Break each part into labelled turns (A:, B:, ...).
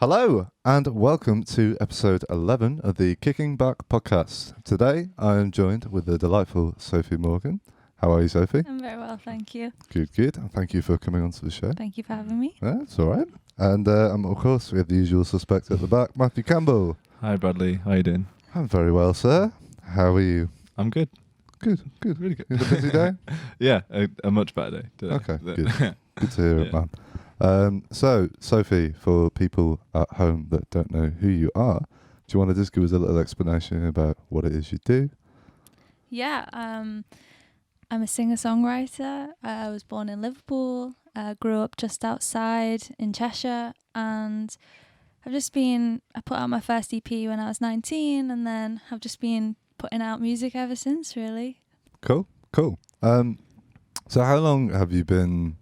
A: Hello, and welcome to episode 11 of the Kicking Back podcast. Today, I am joined with the delightful Sophie Morgan. How are you, Sophie?
B: I'm very well, thank you.
A: Good. And thank you for coming onto the show.
B: Thank you for having me.
A: Yeah, it's all right. And of course, we have the usual suspect at the back, Matthew Campbell.
C: Hi, Bradley. How you doing?
A: I'm very well, sir. How are you?
C: I'm good.
A: Good.
C: Really good.
A: You had a busy day?
C: Yeah, a much better day today.
A: Okay, good. Good to hear it, man. So, Sophie, for people at home that don't know who you are, do you want to just give us a little explanation about what it is you do?
B: Yeah, I'm a singer-songwriter. I was born in Liverpool, grew up just outside in Cheshire, and I put out my first EP when I was 19, and then I've just been putting out music ever since, really.
A: Cool. So how long have you been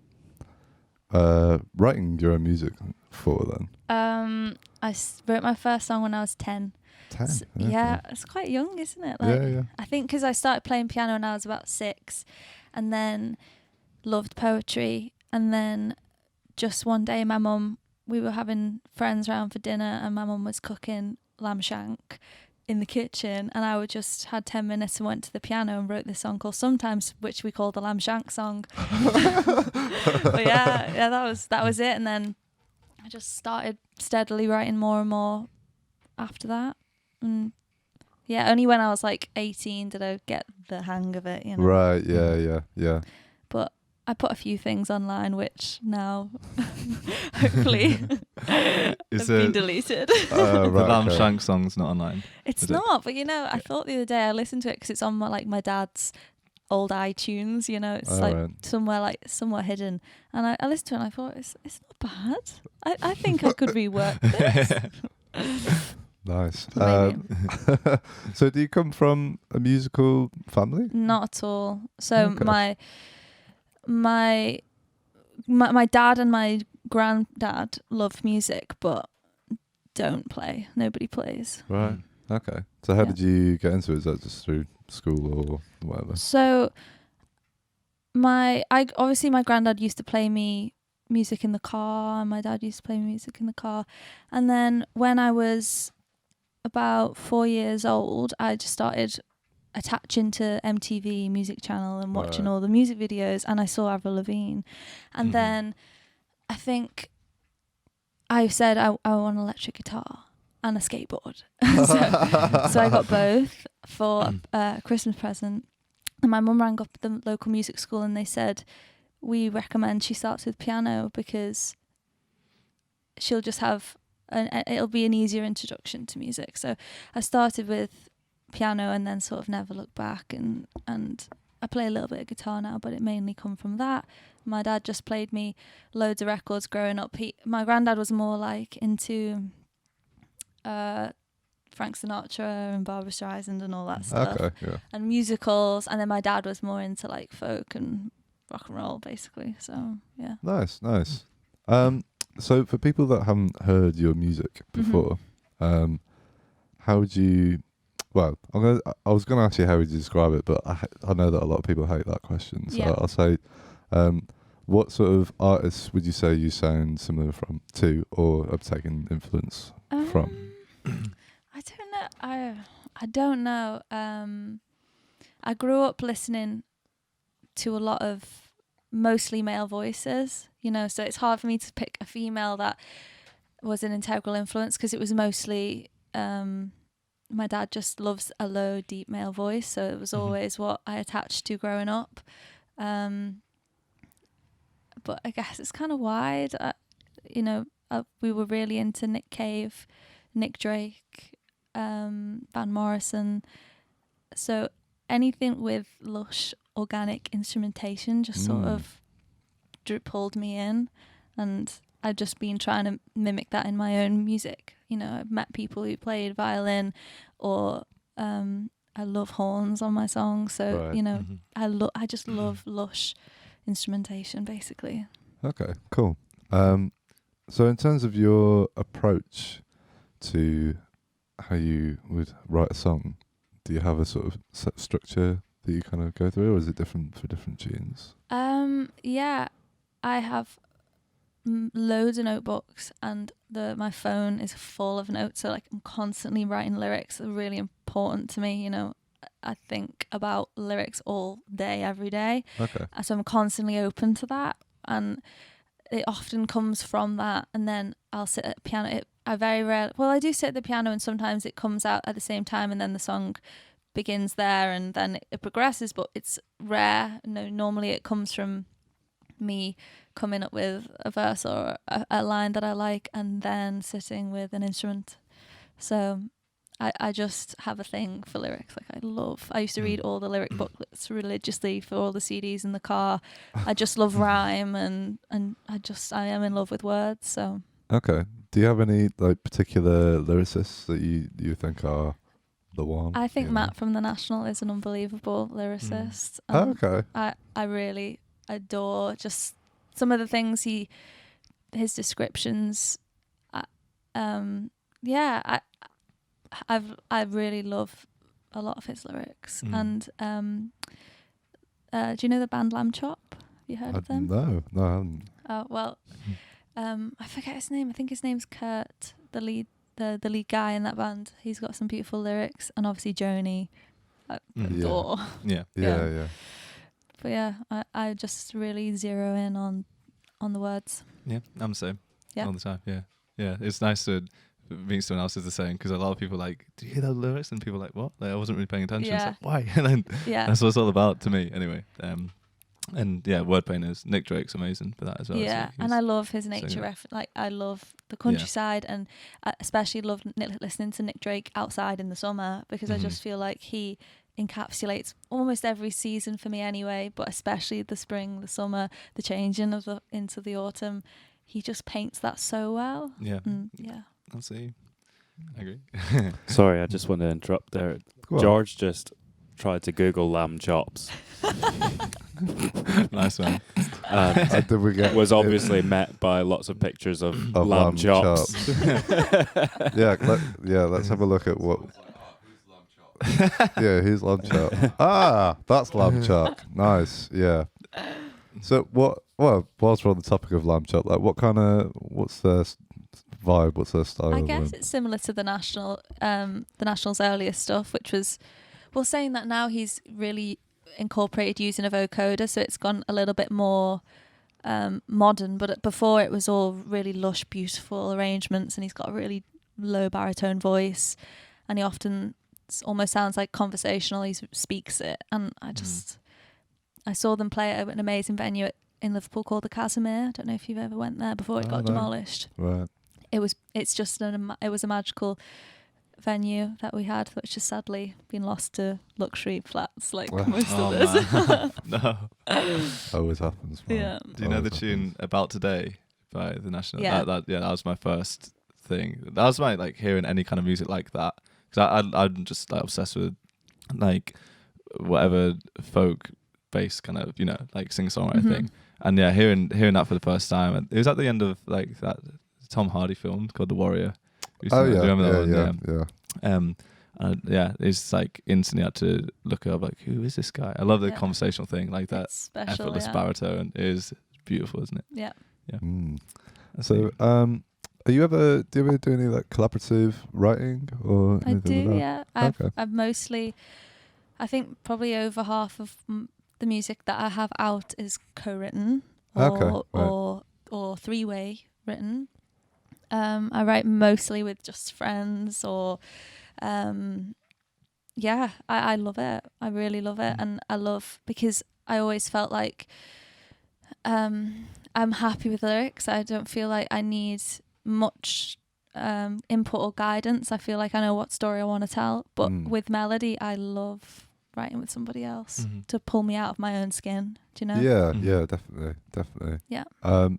A: writing your own music for then?
B: I wrote my first song when I was 10.
A: 10?
B: Yeah, it's quite young, isn't it?
A: Yeah.
B: I think because I started playing piano when I was about 6, and then loved poetry, and then just one day we were having friends round for dinner, and my mum was cooking lamb shank in the kitchen, and I just had 10 minutes and went to the piano and wrote this song called Sometimes, which we call the lamb shank song. But yeah, that was it, and then I just started steadily writing more and more after that. And yeah, only when I was like 18 did I get the hang of it, you know.
A: Right, yeah.
B: But I put a few things online which now hopefully have been deleted.
C: The Lamb Shank song's not online.
B: It's not, but I thought the other day I listened to it because it's on my dad's old iTunes, it's somewhere hidden, and I listened to it and I thought it's not bad. I think I could rework this.
A: Nice. So do you come from a musical family?
B: Not at all. So
A: Okay.
B: my dad and my granddad love music but don't play. Nobody plays.
A: Right. Okay. So how did you get into it? Is that just through school or whatever?
B: So my granddad used to play me music in the car, and my dad used to play me music in the car. And then when I was about 4 years old, I just started attaching to MTV Music Channel and watching all the music videos, and I saw Avril Lavigne. And then I think I said I want an electric guitar and a skateboard. so I got both for a Christmas present. And my mum rang up the local music school and they said, we recommend she starts with piano because she'll just have it'll be an easier introduction to music. So I started with piano and then sort of never looked back, and I play a little bit of guitar now, but it mainly come from that. My dad just played me loads of records growing up. My granddad was more like into Frank Sinatra and Barbra Streisand and all that stuff.
A: Okay, yeah.
B: And musicals, and then my dad was more into like folk and rock and roll basically. So yeah.
A: Nice. So for people that haven't heard your music before, how would you? Well, I was going to ask you how would you describe it, but I know that a lot of people hate that question. So
B: Yeah.
A: I'll say, what sort of artists would you say you sound similar to, or have taken influence from?
B: I don't know. I don't know. I grew up listening to a lot of mostly male voices, so it's hard for me to pick a female that was an integral influence because it was mostly my dad just loves a low, deep male voice, so it was always what I attached to growing up. But I guess it's kind of wide. We were really into Nick Cave, Nick Drake, Van Morrison. So anything with lush, organic instrumentation just sort of pulled me in, and I've just been trying to mimic that in my own music. I've met people who played violin, or I love horns on my songs. So I just love lush instrumentation, basically.
A: Okay, cool. So in terms of your approach to how you would write a song, do you have a sort of set structure that you kind of go through, or is it different for different tunes?
B: Yeah, I have loads of notebooks, and my phone is full of notes, so like I'm constantly writing lyrics. They're really important to me, you know. I think about lyrics all day, every day.
A: Okay.
B: So I'm constantly open to that, and it often comes from that. And then I'll sit at the piano. I do sit at the piano, and sometimes it comes out at the same time, and then the song begins there, and then it progresses. But it's rare. No, normally it comes from me coming up with a verse or a line that I like, and then sitting with an instrument. So I just have a thing for lyrics. Like I used to read all the lyric booklets religiously for all the CDs in the car. I just love rhyme, and I am in love with words. So
A: Okay. Do you have any like particular lyricists that you think are the one?
B: I think Matt from The National is an unbelievable lyricist.
A: Okay.
B: I really adore just some of the things his descriptions. I really love a lot of his lyrics. And do you know the band Lamb Chop? Have you heard of them?
A: No, I haven't.
B: Oh well, I forget his name. I think his name's Kurt, the lead guy in that band. He's got some beautiful lyrics, and obviously Joni, I adore.
C: Yeah.
B: But yeah, I just really zero in on the words.
C: Yeah, I'm the same.
B: Yeah.
C: All the time. Yeah. It's nice to meet someone else is the same, because a lot of people are like, do you hear those lyrics? And people are like, what? Like, I wasn't really paying attention.
B: Yeah.
C: It's like, why? And then that's what it's all about to me anyway. And yeah, word painters. Nick Drake's amazing for that as well.
B: Yeah, and I love his nature. Like I love the countryside, and I especially love listening to Nick Drake outside in the summer, because I just feel like he encapsulates almost every season for me anyway, but especially the spring, the summer, the changing of into the autumn. He just paints that so well.
C: Yeah.
B: Yeah.
C: I'll see. I agree.
D: Sorry, I just want to interrupt there. George just tried to Google lamb chops.
C: Nice one.
D: Was obviously met by lots of pictures of lamb chops.
A: Let's have a look at what. Yeah, who's lamb chop? That's lamb chop. Nice. Yeah. So whilst we're on the topic of lamb chop, like what's their vibe? What's their style?
B: I guess it's similar to the National's earlier stuff, which was, saying that now he's really incorporated using a vocoder, so it's gone a little bit more modern. But before it was all really lush, beautiful arrangements, and he's got a really low baritone voice, and he often almost sounds like conversational. He speaks it, and I saw them play at an amazing venue in Liverpool called the Casimir. I don't know if you've ever went there before it got demolished.
A: Right.
B: It was a magical venue that we had, which has sadly been lost to luxury flats like most others.
C: No.
A: Always happens. Man.
B: Yeah.
C: Do you know the tune About Today by The National?
B: Yeah.
C: That was my first thing. That was my hearing any kind of music like that, because I'm just obsessed with whatever folk based kind of singer-songwriter thing. And yeah, hearing that for the first time, and it was at the end of that Tom Hardy film called The Warrior.
A: Oh yeah,
C: do you remember that one?
A: Yeah.
C: It's instantly had to look up who is this guy? I love the conversational thing, that
B: It's special,
C: effortless baritone is beautiful, isn't it?
B: Yeah.
A: So do you ever do any collaborative writing or
B: I
A: anything
B: do,
A: like
B: yeah.
A: that?
B: I've mostly, I think probably over half of the music that I have out is co-written or three-way written. I write mostly with just friends or I love it. I really love it. And I love, because I always felt like I'm happy with lyrics. I don't feel like I need much input or guidance. I feel like I know what story I want to tell. But with melody, I love writing with somebody else to pull me out of my own skin. Do you know?
A: Yeah, definitely.
B: Yeah.
A: And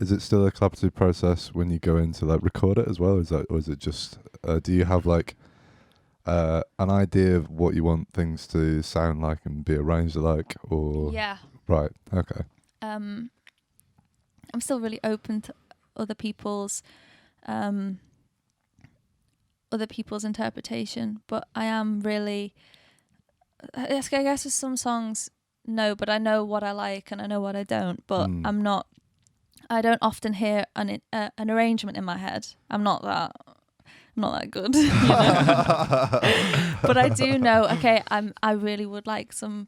A: is it still a collaborative process when you go in to record it as well? Or is it just do you have an idea of what you want things to sound like and be arranged like? Or
B: Yeah.
A: Right. Okay.
B: I'm still really open to other people's interpretation, but I am really, I guess with some songs, no, but I know what I like and I know what I don't, but I'm not I don't often hear an arrangement in my head. I'm not that good, but I do know. Okay, I really would like some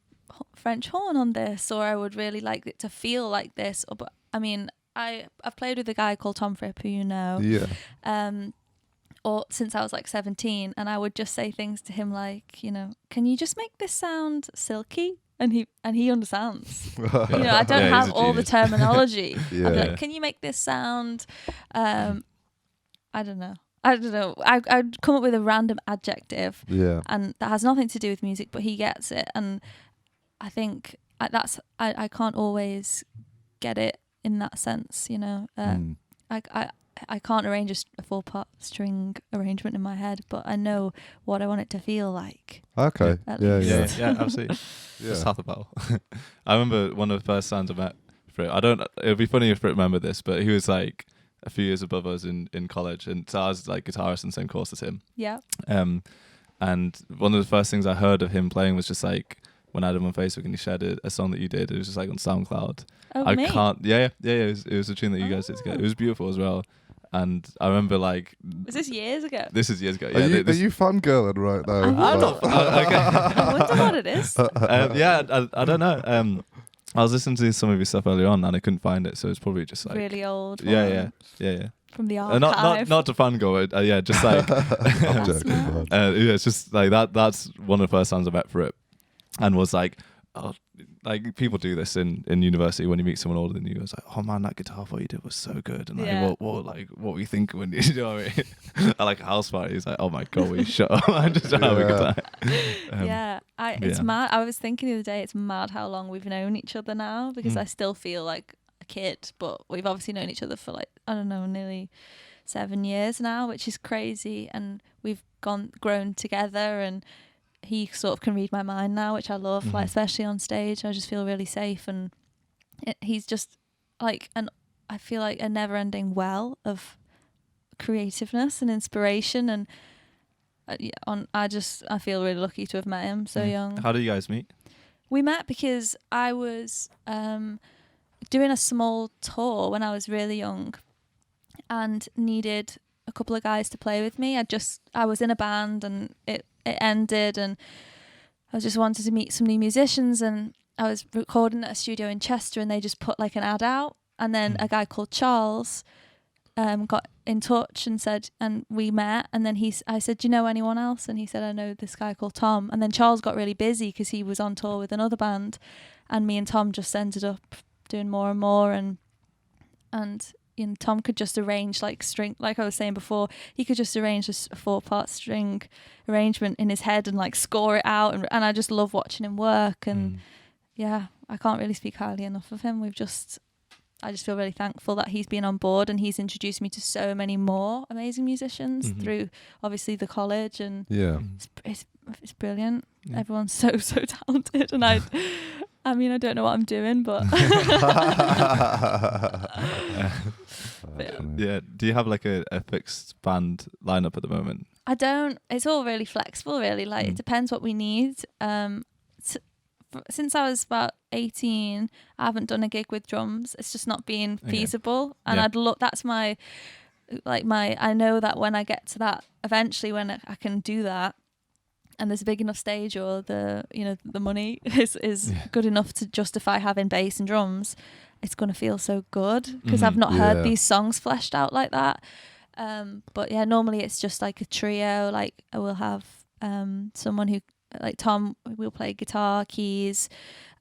B: French horn on this, or I would really like it to feel like this. But I mean, I've played with a guy called Tom Fripp, who you know.
A: Yeah.
B: Or since I was like 17, and I would just say things to him like, can you just make this sound silky? And he understands. I don't have all the terminology.
A: Yeah.
B: I'd be like, can you make this sound? I don't know. I'd come up with a random adjective.
A: Yeah.
B: And that has nothing to do with music, but he gets it. And I think I can't always get it in that sense, I can't arrange a 4-part string arrangement in my head, but I know what I want it to feel like.
A: Okay.
C: Yeah, absolutely.
A: Yeah.
C: Half the battle. I remember one of the first times I met Fripp. It would be funny if Fripp remembered this, but he was like a few years above us in college, and so I was like guitarist in the same course as him.
B: Yeah.
C: And one of the first things I heard of him playing was just like when I had him on Facebook and he shared a song that you did. It was just like on SoundCloud.
B: Oh,
C: I
B: me?
C: can't. Yeah. It was a tune that you guys did together. It was beautiful as well. And I remember like.
B: Was this years ago?
C: This is years ago.
A: Are you fangirling right now?
B: I'm
C: not. Okay.
B: I wonder what it is.
C: I don't know. I was listening to some of your stuff earlier on and I couldn't find it, so it's probably just like
B: really old.
C: Yeah.
B: From the archive.
C: Not to fangirl. Just like.
A: I'm joking,
C: it's just like that. That's one of the first times I met Fripp, and was like, oh, like people do this in university when you meet someone older than you. It's like, oh man, that guitar what you did was so good, and like, what were you thinking when you know what I mean? I like a house party. He's like, oh my god, will you shut up? I just have a good time.
B: It's mad. I was thinking the other day, it's mad how long we've known each other now, because I still feel like a kid, but we've obviously known each other for like, I don't know, nearly 7 years now, which is crazy, and we've grown together, and he sort of can read my mind now, which I love, like especially on stage. I just feel really safe, and he's just like I feel like a never-ending well of creativeness and inspiration, and I feel really lucky to have met him so young.
C: How did you guys meet?
B: We met because I was doing a small tour when I was really young, and needed a couple of guys to play with me. I was in a band, and it ended, and I just wanted to meet some new musicians, and I was recording at a studio in Chester, and they just put like an ad out, and then a guy called Charles got in touch and said, and we met, and then I said, do you know anyone else? And he said, I know this guy called Tom. And then Charles got really busy because he was on tour with another band, and me and Tom just ended up doing more and more, and Tom could just arrange like string, like I was saying before, he could just arrange a 4-part string arrangement in his head and like score it out, and I just love watching him work, and I can't really speak highly enough of him. I just feel really thankful that he's been on board, and he's introduced me to so many more amazing musicians through obviously the college, and it's brilliant. Everyone's so talented, and I mean, I don't know what I'm doing, but
C: Do you have like a fixed band lineup at the moment?
B: I don't. It's all really flexible, really. Like it depends what we need. Since I was about 18, I haven't done a gig with drums. It's just not been feasible, and I'd look. That's my. I know that when I get to that, eventually when I can do that, and there's a big enough stage, or the money is good enough to justify having bass and drums, it's going to feel so good, because I've not heard these songs fleshed out like that. But yeah, normally it's just like a trio. Like I will have someone who, like Tom, will play guitar, keys,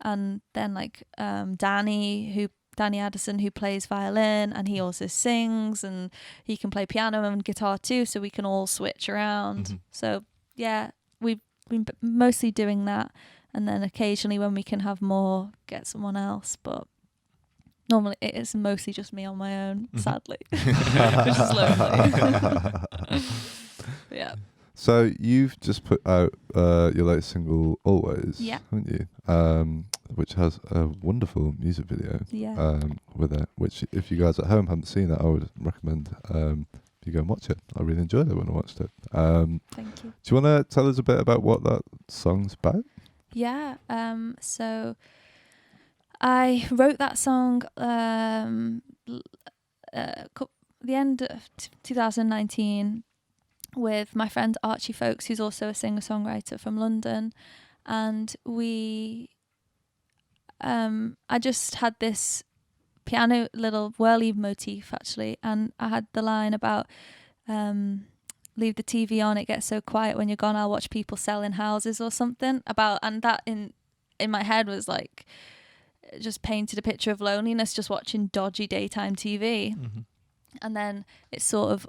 B: and then like Danny Addison, who plays violin, and he also sings, and he can play piano and guitar too, so we can all switch around. So yeah, we've been mostly doing that, and then occasionally when we can have more, get someone else, but normally it is mostly just me on my own, sadly, which is lonely. Yeah.
A: So you've just put out your latest single, Always, haven't you? Which has a wonderful music video with it, which if you guys at home haven't seen it, I would recommend you go and watch it. I really enjoyed it when I watched it.
B: Thank you.
A: Do you want to tell us a bit about what that song's about?
B: Yeah. So I wrote that song the end of 2019 with my friend Archie Folkes, who's also a singer-songwriter from London, and I just had this piano little whirly motif actually, and I had the line about leave the TV on, it gets so quiet when you're gone, I'll watch people selling houses or something and that in my head was like just painted a picture of loneliness, just watching dodgy daytime TV. And then it sort of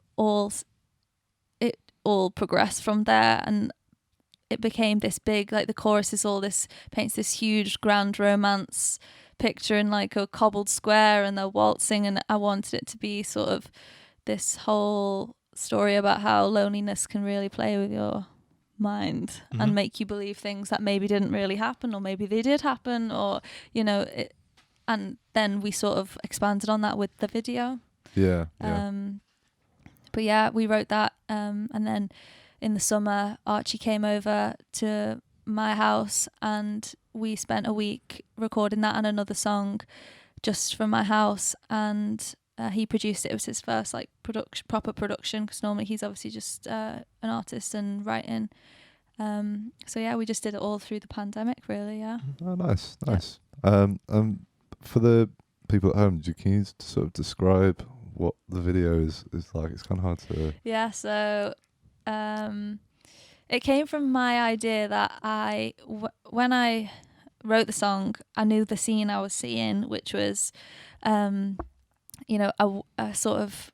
B: all progressed from there, and it became this big, like the chorus is all this, paints this huge grand romance picture in like a cobbled square and they're waltzing, and I wanted it to be sort of this whole story about how loneliness can really play with your mind and make you believe things that maybe didn't really happen, or maybe they did happen, or and then we sort of expanded on that with the video. But yeah, we wrote that, and then in the summer Archie came over to my house and we spent a week recording that and another song just from my house, and he produced it. It was his first like proper production, because normally he's obviously just an artist and writing. So yeah, we just did it all through the pandemic really. Yeah.
A: Oh, nice. For the people at home, can you sort of describe what the video is like? It's kind of hard to...
B: Yeah, so it came from my idea that when I wrote the song, I knew the scene I was seeing, which was a sort of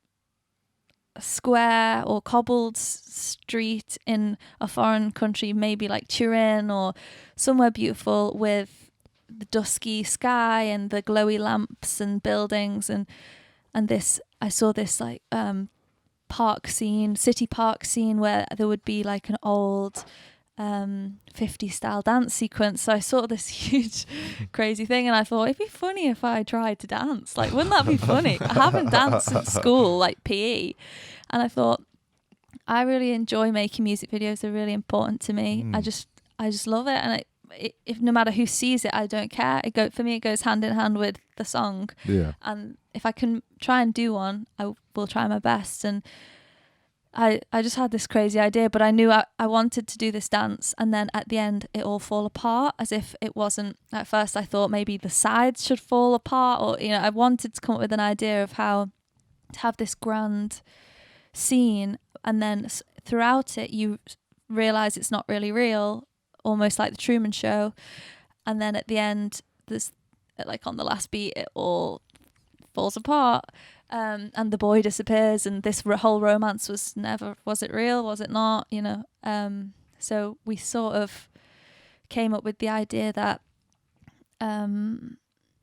B: a square or cobbled street in a foreign country, maybe like Turin or somewhere beautiful, with the dusky sky and the glowy lamps and buildings, and this, I saw this like city park scene where there would be like an old 50s style dance sequence. So I saw this huge crazy thing and I thought it'd be funny if I tried to dance. Like, wouldn't that be funny? I haven't danced at school, like PE, and I thought I really enjoy making music videos. They're really important to me. I just love it, and if no matter who sees it, I don't care. For me it goes hand in hand with the song. And if I can try and do one, I will try my best. And I just had this crazy idea, but I knew I wanted to do this dance, and then at the end it all fall apart, as if it wasn't. At first I thought maybe the sides should fall apart, or I wanted to come up with an idea of how to have this grand scene, and then throughout it you realize it's not really real, almost like the Truman Show, and then at the end there's like on the last beat it all falls apart, and the boy disappears, and this whole romance was it real, was it not, so we sort of came up with the idea that I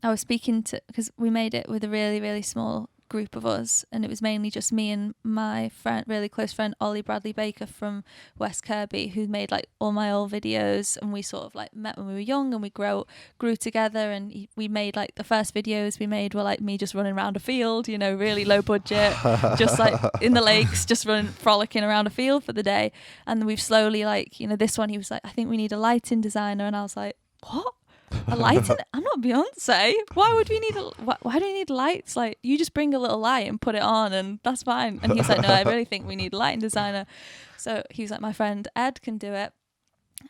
B: was speaking to, because we made it with a really, really small group of us, and it was mainly just me and my friend, really close friend Ollie Bradley Baker from West Kirby, who made like all my old videos, and we sort of like met when we were young, and we grew together, and we made like the first videos we made were like me just running around a field, really low budget, just like in the lakes, just frolicking around a field for the day. And we've slowly like, this one he was like, I think we need a lighting designer, and I was like, what? A lighting? I'm not Beyonce. Why would we need why do we need lights? Like, you just bring a little light and put it on and that's fine. And he's like, no, I really think we need a lighting designer. So he was like, my friend Ed can do it.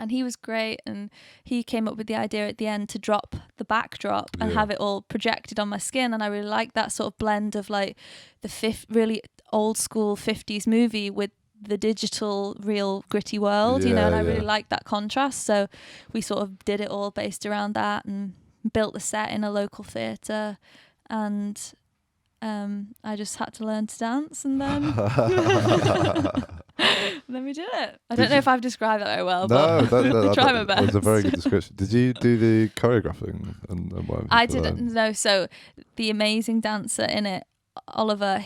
B: And he was great, and he came up with the idea at the end to drop the backdrop and have it all projected on my skin. And I really like that sort of blend of like the really old school 50s movie with the digital real gritty world, and I really like that contrast. So we sort of did it all based around that and built the set in a local theatre, and I just had to learn to dance, and then then we did it. I don't know if I've described that very well, but I try my best.
A: It was a very good description. Did you do the choreographing and what?
B: I didn't know. So the amazing dancer in it, Oliver,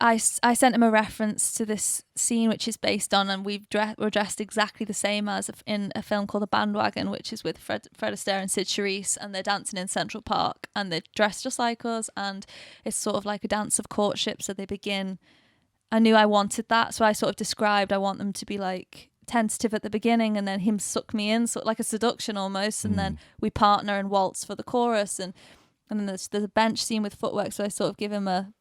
B: I sent him a reference to this scene which is based on, and we're dressed exactly the same as in a film called The Bandwagon, which is with Fred Astaire and Sid Charisse, and they're dancing in Central Park, and they're dressed just like us, and it's sort of like a dance of courtship. So they begin. I knew I wanted that, so I sort of described I want them to be like tentative at the beginning, and then him suck me in, sort of like a seduction almost, and then we partner and waltz for the chorus, and And then there's a bench scene with footwork, so I sort of give him a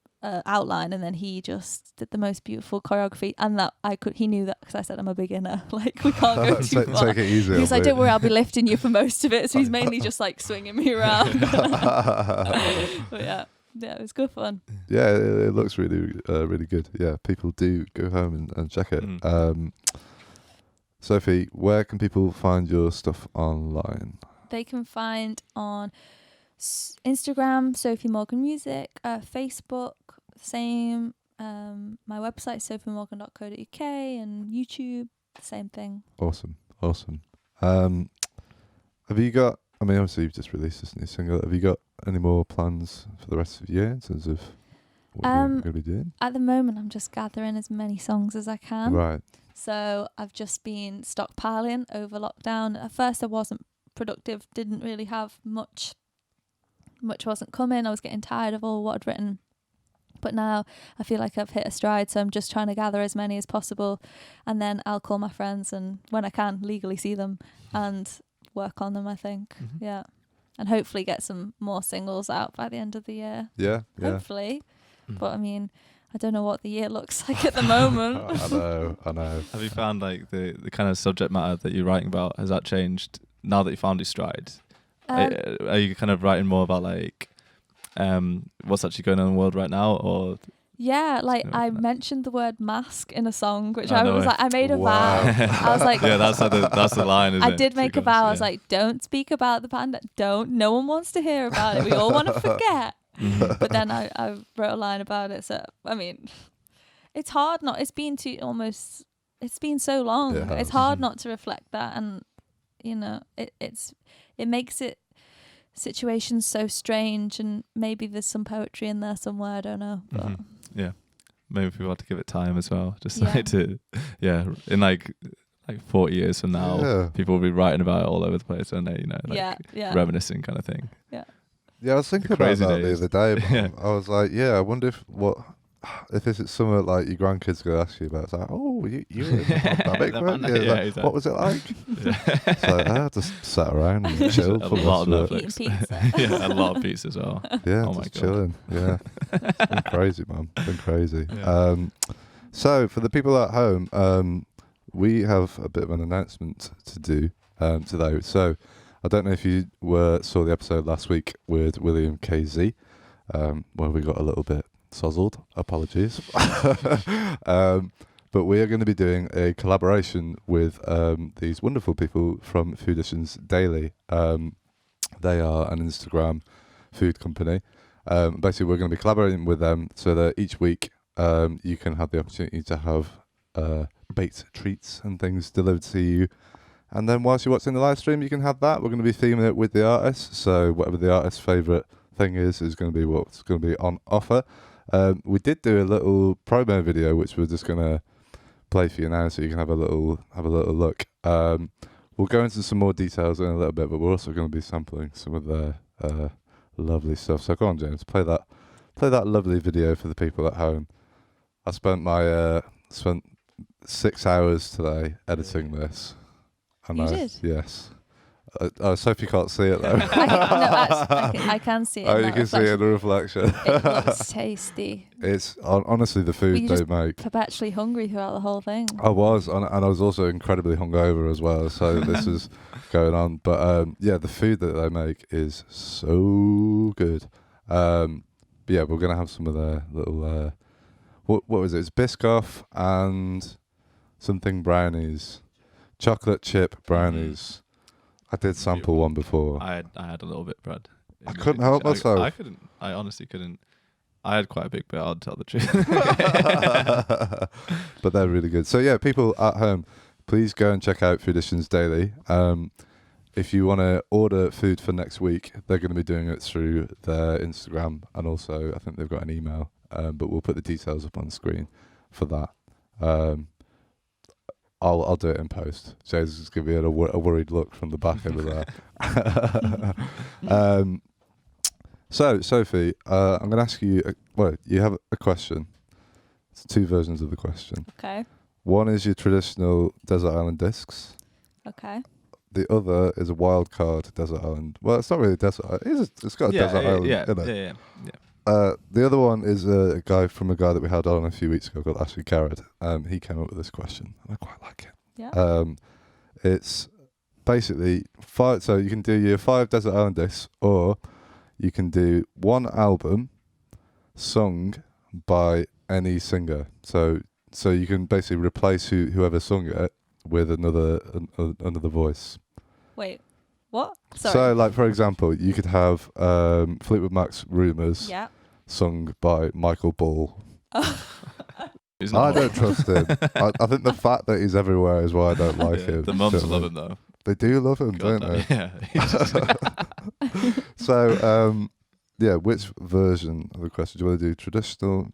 B: outline, and then he just did the most beautiful choreography. And that he knew that because I said I'm a beginner. Like, we can't go too far.
A: Take it easy.
B: He was like, "Don't worry, I'll be lifting you for most of it." So he's mainly just like swinging me around. But yeah, it was good fun.
A: Yeah, it looks really, really good. Yeah, people do go home and check it. Sophie, where can people find your stuff online?
B: They can find on Instagram, Sophie Morgan Music, Facebook, same. My website, sophiemorgan.co.uk, and YouTube, the same thing.
A: Awesome. Have you got, I mean, obviously you've just released this new single. Have you got any more plans for the rest of the year in terms of what you're going to be doing?
B: At the moment, I'm just gathering as many songs as I can.
A: Right.
B: So I've just been stockpiling over lockdown. At first, I wasn't productive, didn't really have much wasn't coming. I was getting tired of all what I'd written. But now I feel like I've hit a stride, so I'm just trying to gather as many as possible, and then I'll call my friends and, when I can, legally see them and work on them, I think. Yeah. And hopefully get some more singles out by the end of the year.
A: Yeah.
B: Hopefully. But I mean, I don't know what the year looks like at the moment.
A: I know.
C: Have you found like the kind of subject matter that you're writing about, has that changed now that you found your stride? Are you kind of writing more about like what's actually going on in the world right now, or?
B: Yeah, like I mentioned the word mask in a song, which I was like, I made a vow. I was like,
C: yeah, that's the line. Isn't
B: I did make a vow. I was like, don't speak about the pandemic. No one wants to hear about it. We all want to forget. But then I wrote a line about it. So I mean, it's hard not. It's been so long. It's hard not to reflect that, and you know, it makes it situations so strange, and maybe there's some poetry in there somewhere. I don't know. But
C: yeah, maybe people have to give it time as well. Just like in like 40 years from now, people will be writing about it all over the place, and they, you know, like reminiscing kind of thing.
A: Yeah, I was thinking about that the other day. I was like, I wonder if this is something like your grandkids going to ask you about. It's like, oh, you were in the pandemic, weren't you? Exactly. What was it like? It's like, I just sat around and chilled.
C: A lot of Netflix. A lot of pizza as well.
A: Yeah, just chilling. Yeah. It's been crazy, man. It's been crazy. Yeah. So, for the people at home, we have a bit of an announcement to do today. So, I don't know if you saw the episode last week with William KZ, where we got a little bit sozzled. Apologies. But we are going to be doing a collaboration with these wonderful people from Fooditions Daily. They are an Instagram food company. Basically, we're going to be collaborating with them so that each week you can have the opportunity to have baked treats and things delivered to you. And then whilst you're watching the live stream, you can have that. We're going to be theming it with the artist. So whatever the artist's favourite thing is going to be what's going to be on offer. We did do a little promo video, which we're just going to play for you now, so you can have a little look. We'll go into some more details in a little bit, but we're also going to be sampling some of their lovely stuff. So go on, James, play that lovely video for the people at home. I spent 6 hours today editing this.
B: You did?
A: Yes. Sophie can't see it though.
B: I can see it.
A: Oh, you can see it in the reflection.
B: It looks tasty.
A: It's honestly the food they make.
B: Perpetually hungry throughout the whole thing.
A: I was, and I was also incredibly hungover as well. So this is going on. But the food that they make is so good. But yeah, we're gonna have some of their little what was it? It's Biscoff and something brownies, chocolate chip brownies. I did sample one before.
C: I had a little bit, Brad.
A: I couldn't help myself.
C: I couldn't. I honestly couldn't. I had quite a big bit, I'll tell the truth.
A: But they're really good. So yeah, people at home, please go and check out Fooditions Daily. If you want to order food for next week, they're going to be doing it through their Instagram, and also I think they've got an email. But we'll put the details up on the screen for that. I'll do it in post. Jay's just giving me a worried look from the back over there. So, Sophie, I'm going to ask you, you have a question. It's 2 versions of the question.
B: Okay.
A: One is your traditional Desert Island discs.
B: Okay.
A: the other is a wild card desert island. Well, it's not really a desert island. It's got a desert island in it. The other one is a guy that we had on a few weeks ago called Ashley Garrett. He came up with this question, and I quite like it.
B: Yeah.
A: It's basically 5. So you can do your 5 desert island discs, or you can do one album sung by any singer. So you can basically replace whoever sung it with another voice.
B: Wait, what? Sorry.
A: So, like, for example, you could have Fleetwood Mac's Rumours sung by Michael Ball. I don't trust him. I think the fact that he's everywhere is why I don't like him.
C: The mums love him, though.
A: They do love him,
C: God,
A: don't they?
C: Yeah.
A: So, which version of the question do you want to do? Traditional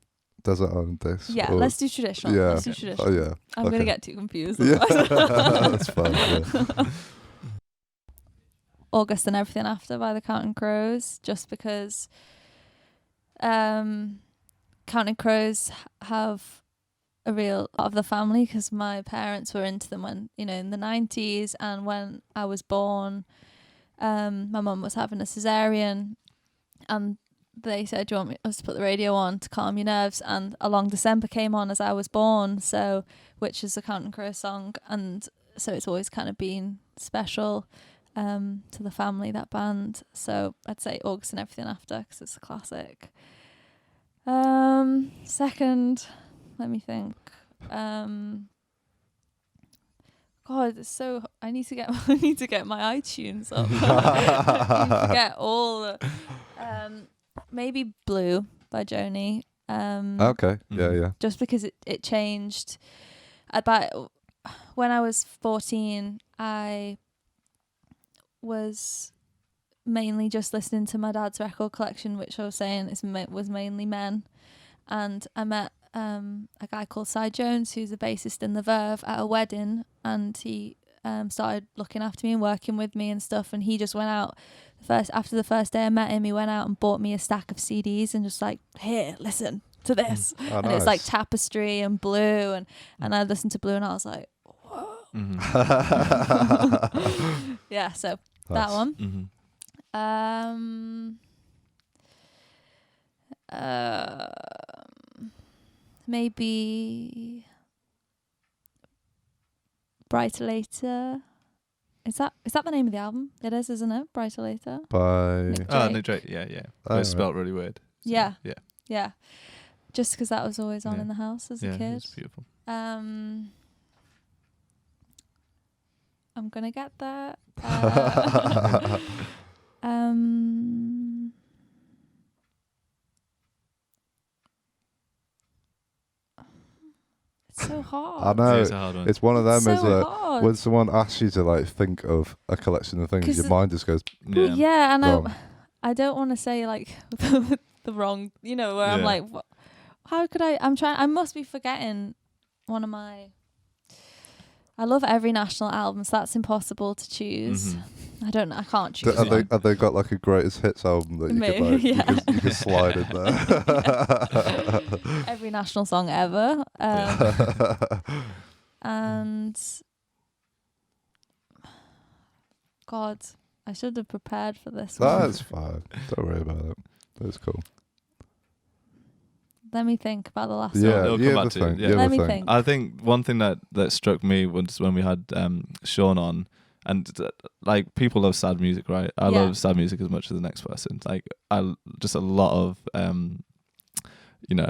A: desert island disc?
B: Yeah, let's do traditional.
A: Yeah.
B: Let's do traditional.
A: Oh, yeah.
B: I'm going to get too confused.
A: Yeah. That's fine. Yeah.
B: August and Everything After by the Counting Crows, just because Counting Crows have a real lot of the family, because my parents were into them when, in the 90s, and when I was born, my mum was having a cesarean, and they said, do you want us to put the radio on to calm your nerves? And A Long December came on as I was born, which is a Counting Crows song, and so it's always kind of been special to the family, that band. So I'd say August and Everything After, because it's a classic. Second, let me think. God, it's so. I need to get my iTunes up. I need to get all the. Maybe Blue by Joni.
A: Okay. Yeah.
B: Just because it changed. About when I was 14, I was mainly just listening to my dad's record collection, which I was saying was mainly men. And I met a guy called Cy Jones, who's a bassist in The Verve, at a wedding, and he started looking after me and working with me and stuff. And he just went out after the first day I met him. He went out and bought me a stack of CDs and just like, here, listen to this.
A: Oh,
B: and
A: nice.
B: it was like Tapestry and Blue, and I listened to Blue and I was like, whoa.
C: Mm-hmm.
B: Yeah, so
A: Nice.
B: that one.
C: Mm-hmm.
B: Maybe Brighter Later. Is that the name of the album? It is, isn't it? Brighter Later.
A: By
C: Nick Drake. Yeah.
A: Oh,
C: It's spelled really weird. So,
B: Yeah.
C: Yeah.
B: Yeah. Just because that was always on
C: Yeah.
B: in the house as a
C: Yeah,
B: kid.
C: it's beautiful.
B: I'm gonna get that. It's so hard.
A: I know.
C: It's a hard one.
A: It's one of them.
B: So
A: Is
B: hard.
A: when someone asks you to like think of a collection of things,
B: 'Cause
A: your mind just goes.
B: Yeah, and
A: Wrong.
B: I don't want to say like the wrong, where I'm
C: Yeah.
B: like, how could I must be forgetting one of my. I love every national album, so that's impossible to choose.
C: Mm-hmm.
B: I don't know. I can't choose.
A: Have they got like a greatest hits album that you
B: Maybe,
A: could like,
B: yeah.
A: you could slide in there?
B: Every national song ever. And God, I should have prepared for this one.
A: That's fine. Don't worry about it. That's cool.
B: Let me think about the last
A: Yeah,
B: one.
C: It'll
A: you
C: come
A: have
C: back
A: the
C: to you,
A: thing.
C: yeah.
A: You have
B: Let
A: the
B: me
A: thing.
B: think.
C: I think one thing that struck me was when we had Sean on, and like people love sad music, right? I
B: Yeah.
C: love sad music as much as the next person. Like just a lot of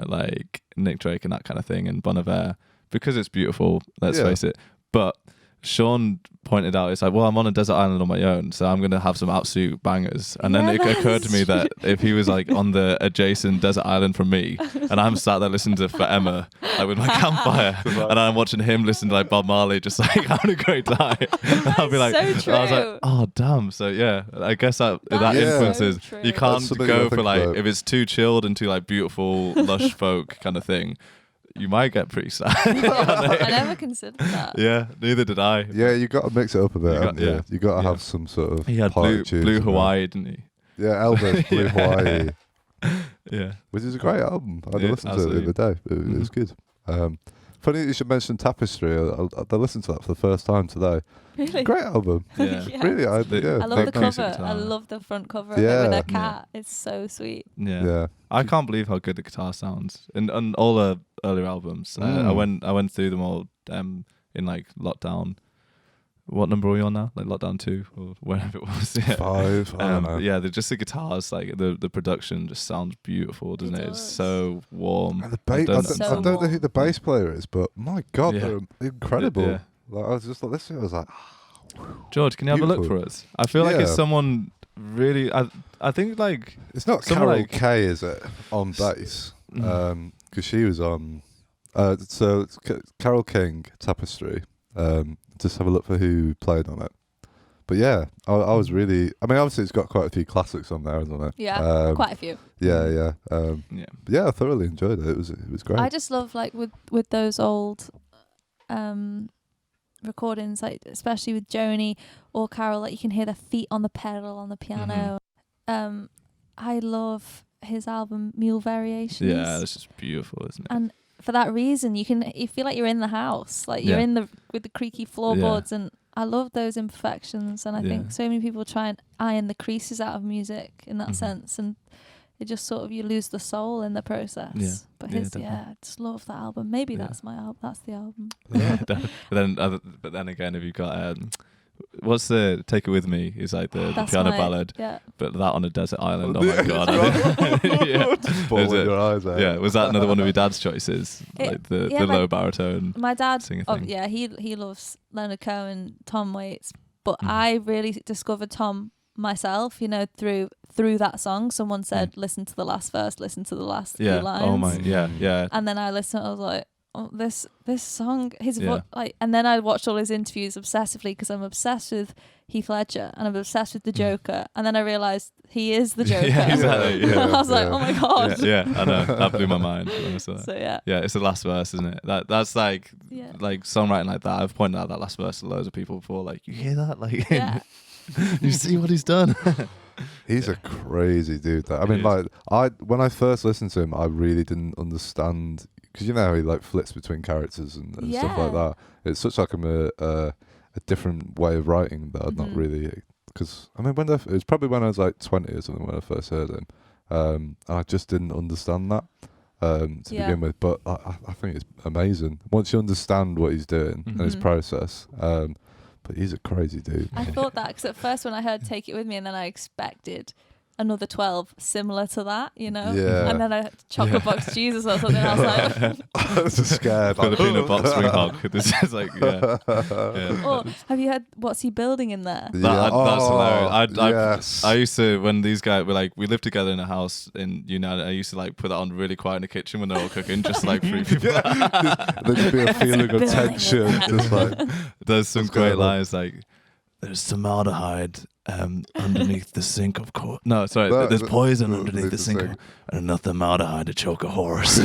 C: like Nick Drake and that kind of thing, and Bon Iver, because it's beautiful. Let's
A: Yeah.
C: face it. But Sean pointed out, it's like, well, I'm on a desert island on my own, so I'm going to have some absolute bangers. And then
B: Yeah,
C: it occurred to me
B: that's
C: that if he was like on the adjacent desert island from me, and I'm sat there listening to Forever, like with my campfire, and I'm watching him listen to like Bob Marley, just like having a great time. And I'll be like,
B: so
C: I was
B: true.
C: like, oh damn. So yeah, I guess that
B: That
A: is
C: influences.
B: so
C: You
B: true.
C: can't
A: That's something
C: go
A: I
C: for
A: think
C: like
A: about.
C: if it's too chilled and too like beautiful lush folk kind of thing. You might get pretty sad.
B: I never considered that.
C: Yeah, neither did I.
A: Yeah, you got to mix it up a bit. haven't you?
C: yeah.
A: You got to
C: Yeah.
A: have some sort of.
C: He had
A: party
C: Blue,
A: tunes
C: Blue
A: in there.
C: Hawaii, didn't he?
A: Yeah, Elvis, Blue
C: Yeah.
A: Hawaii,
C: Yeah.
A: which is a great album. I
C: Yeah,
A: listened to it the other day. It was good. funny you should mention Tapestry. I listened to that for the first time today.
B: Really?
A: Great album.
C: Yeah.
B: Yeah.
A: Really,
B: I love the
C: nice
B: cover.
C: guitar.
B: I love the front cover of it
A: Yeah.
B: with a cat. It's so sweet.
C: Yeah. I can't believe how good the guitar sounds in all the earlier albums. I went through them all in like lockdown. What number are we on now? Like lockdown 2 or whatever it was. Yeah.
A: 5. I don't know.
C: Yeah, the guitars, like the production just sounds beautiful, doesn't it? It's
B: does.
C: so warm.
A: And the bass. I don't know who the bass player is, but my God, they're incredible.
C: Yeah.
A: Like, I was just like, listening. I was like,
C: George, can you have a look
A: Beautiful.
C: for us? I feel like it's
A: Yeah.
C: someone really. I think like
A: it's not
C: someone
A: Carol
C: like-
A: Kay, is it, on bass? Because she was on. So it's Carol King, Tapestry. Just have a look for who played on it. But yeah, I was really. I mean, obviously, it's got quite a few classics on there, hasn't it?
B: Yeah, quite a few.
A: Yeah.
C: yeah.
A: Yeah, I thoroughly enjoyed it. It was great.
B: I just love like with those old recordings, like especially with Joni or Carol, like you can hear their feet on the pedal on the piano. I love his album Mule Variations.
C: Yeah, it's just beautiful, isn't it?
B: And for that reason, you feel like you're in the house, like you're in with the creaky floorboards, and I love those imperfections. And I think so many people try and iron the creases out of music in that sense, and it just sort of you lose the soul in the process.
C: Yeah.
B: But
C: Yeah,
B: I just love that album. Maybe that's my album. That's the album.
C: Yeah, but then again, if you've got what's the Take It With Me is like the piano ballad, but that on a desert island. Oh my God! Yeah.
A: Bawling your eyes out.
C: Yeah, was that another one of your dad's choices? Like the low baritone.
B: My dad,
C: singer thing.
B: he loves Leonard Cohen, Tom Waits, but I really discovered Tom myself, through that song. Someone said, listen to the last verse, listen to the last few lines.
C: Oh my, yeah.
B: And then I listened, I was like, oh, this song, his voice, like, and then I watched all his interviews obsessively because I'm obsessed with Heath Ledger and I'm obsessed with the Joker. And then I realised he is the Joker.
C: Yeah, exactly.
B: And I was like, oh my God.
C: Yeah, I know. That blew my mind. So
B: yeah.
C: Yeah, it's the last verse, isn't it? That's like songwriting like that. I've pointed out that last verse to loads of people before. Like, you hear that? Like, you see what he's done?
A: He's a crazy dude. I mean, when I first listened to him, I really didn't understand, because you know how he like flips between characters and stuff like that. It's such like a different way of writing that I'd not really. Because I mean, it was probably when I was like 20 or something when I first heard him, and I just didn't understand that to begin with. But I think it's amazing once you understand what he's doing and his process. But he's a crazy dude.
B: I thought that because at first when I heard Take It With Me, and then I expected another 12 similar to that,
A: Yeah.
B: and then a chocolate box Jesus or something. I was like,
A: I was just scared.
C: Filipino box ring hog. This is like,
B: Or have you heard What's He Building in there?
C: That's hilarious.
A: Yes.
C: I used to, when these guys were like, we lived together in a house in United. I used to like put that on really quiet in the kitchen when they're all cooking, just like 3 people.
A: There'd be a feeling of tension. Just like,
C: there's some great lines like, there's formaldehyde underneath the sink, of course. No, sorry. There's poison underneath the sink, and enough formaldehyde to choke a horse.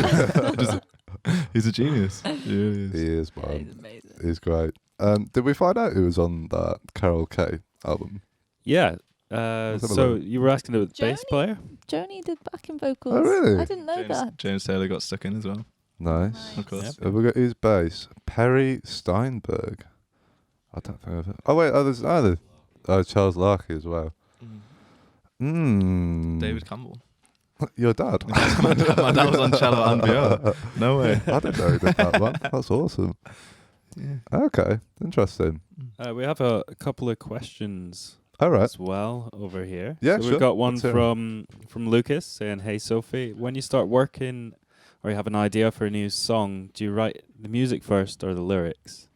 C: He's a genius.
A: He is, man.
B: He's amazing.
A: He's great. Did we find out who was on that Carol Kay album?
D: Yeah. So you were asking the bass player?
B: Joni did backing vocals.
A: Oh, really?
B: I didn't know that.
C: James Taylor got stuck in as well.
A: Nice.
C: Of course.
A: Have we got his bass? Perry Steinberg. I don't think I've heard. Oh, wait. There's Charles Larkey as well.
C: David Campbell.
A: Your dad?
C: My dad was on cello and viola. No way.
A: I didn't know he did that one. That's awesome.
C: Yeah.
A: Okay. Interesting.
D: We have a couple of questions
A: All right.
D: as well over here.
A: Yeah,
D: so
A: sure.
D: we've got one
A: Let's hear
D: from Lucas saying, "Hey Sophie, when you start working or you have an idea for a new song, do you write the music first or the lyrics?"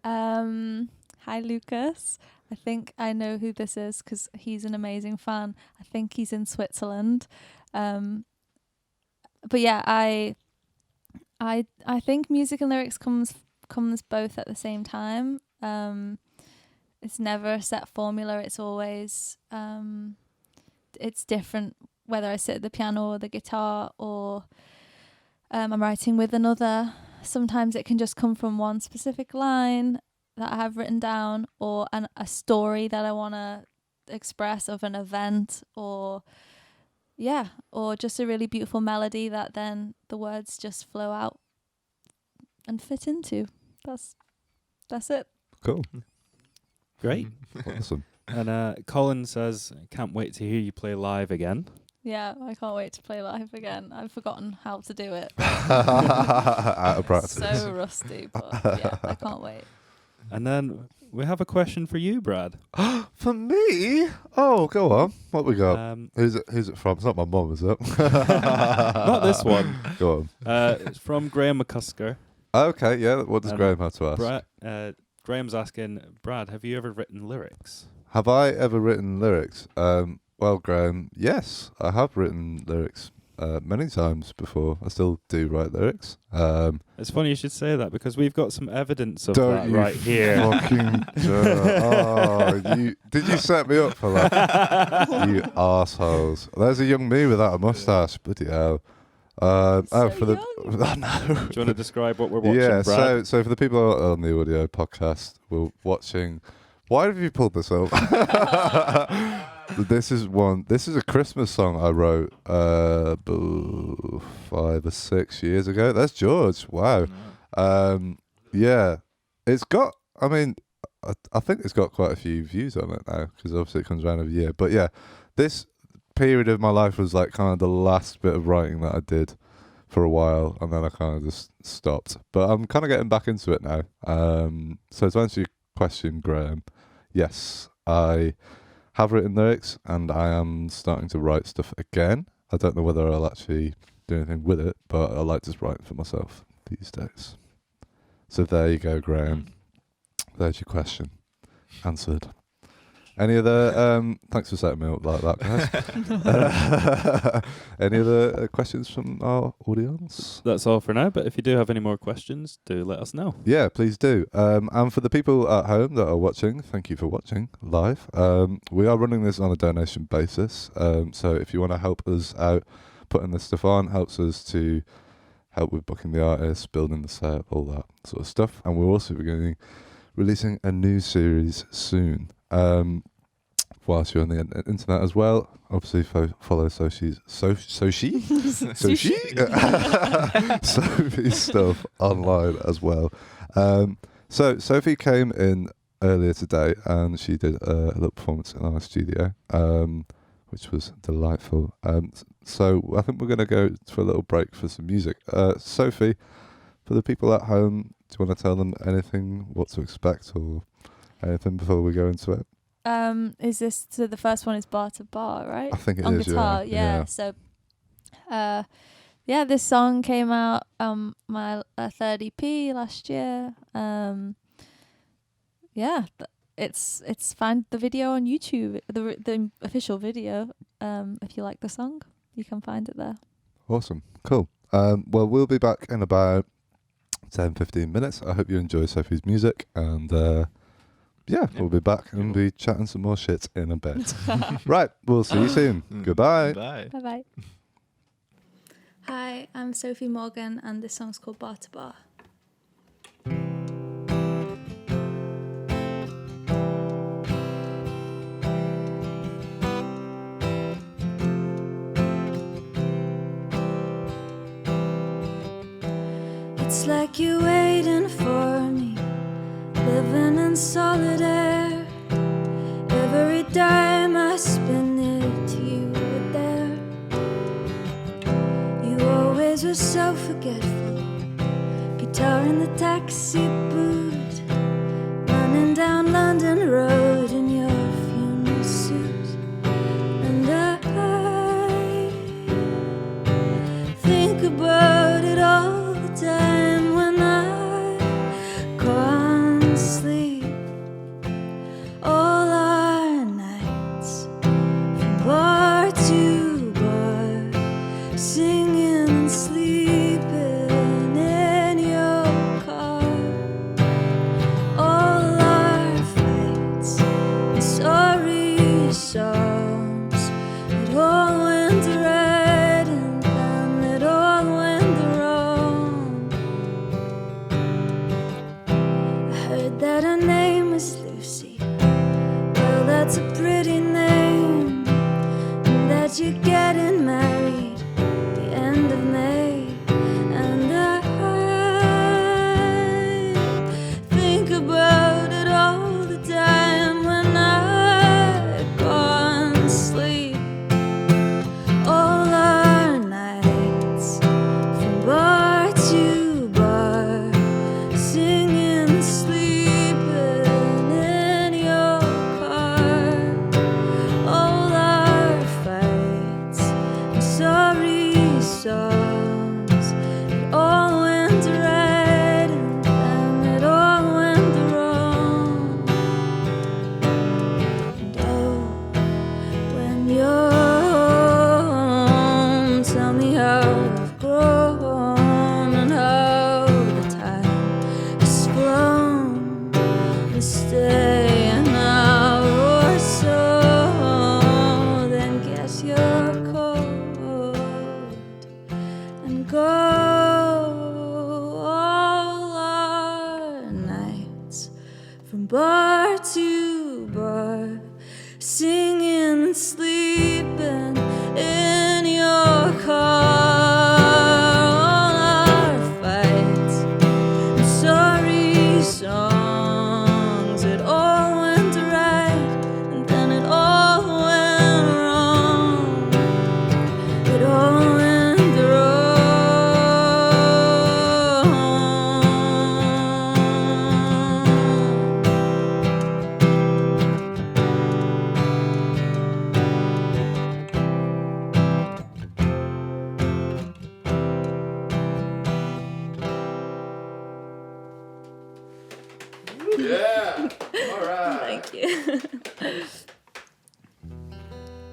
B: Hi Lucas. I think I know who this is because he's an amazing fan. I think he's in Switzerland. But yeah, I think music and lyrics comes both at the same time. It's never a set formula. It's always it's different whether I sit at the piano or the guitar or I'm writing with another. Sometimes it can just come from one specific line that I have written down, or a story that I want to express of an event, or just a really beautiful melody that then the words just flow out and fit into. That's it.
A: Cool.
D: Great.
A: Awesome.
D: And Colin says, can't wait to hear you play live again.
B: Yeah, I can't wait to play live again. I've forgotten how to do it.
A: Out of practice.
B: So rusty, but yeah, I can't wait.
D: And then we have a question for you, Brad.
A: For me? Oh, go on. What we got? Who's it from? It's not my mum, is it?
D: Not this one.
A: Go on.
D: It's from Graham McCusker.
A: Okay, yeah. What does Graham have to ask?
D: Graham's asking, Brad, have you ever written lyrics?
A: Have I ever written lyrics? Well, Graham, yes, I have written lyrics many times before. I still do write lyrics.
D: It's funny you should say that because we've got some evidence of
A: Don't
D: that
A: you
D: right here.
A: Did you set me up for that? You assholes. There's a young me without a mustache. Bloody hell.
B: So
A: no.
B: young.
D: Do you want to describe what we're watching,
A: Yeah,
D: Brad?
A: so for the people on the audio podcast, we're watching. Why have you pulled this up? This is a Christmas song I wrote 5 or 6 years ago. That's George. Wow. Yeah, it's got. I mean, I think it's got quite a few views on it now because obviously it comes around every year. But yeah, this period of my life was like kind of the last bit of writing that I did for a while, and then I kind of just stopped. But I'm kind of getting back into it now. So to answer your question, Graham, yes, I have written lyrics, and I am starting to write stuff again. I don't know whether I'll actually do anything with it, but I like just writing for myself these days. So there you go, Graham. There's your question answered. Any other? Thanks for setting me up like that, guys. Any other questions from our audience?
D: That's all for now, but if you do have any more questions, do let us know.
A: Yeah, please do. And for the people at home that are watching, thank you for watching live. We are running this on a donation basis. So if you want to help us out putting this stuff on, helps us to help with booking the artists, building the set, all that sort of stuff. And we're also going releasing a new series soon. Whilst you're on the internet as well, obviously follow Sophie's stuff online as well. So Sophie came in earlier today and she did a little performance in our studio, which was delightful. So I think we're going to go for a little break for some music. Sophie, for the people at home, do you want to tell them anything, what to expect or anything before we go into it?
B: Is this, so the first one is Bar to Bar, right?
A: I think it
B: on
A: is,
B: guitar, yeah. So, this song came out my third EP last year. It's find the video on YouTube, the official video. If you like the song, you can find it there.
A: Awesome, cool. Well, we'll be back in about 10-15 minutes. I hope you enjoy Sophie's music, and we'll be back and be chatting some more shit in a bit. Right, we'll see you soon. Goodbye.
C: Bye.
B: Bye-bye. Hi, I'm Sophie Morgan, and this song's called Bar to Bar. It's like you're waiting for me, living in solitaire. Every time I spin it, you were there. You always were so forgetful. Guitar in the taxi boot, running down London Road in your funeral suit. And I think about it all the time when I can't sleep. All our nights from bar to bar, singing and sleeping in your car. All our fights and sorry songs, it all went right and then it all went wrong. I heard that her name was Lucy. Well, that's a pretty name, and that you're getting married the end of May. And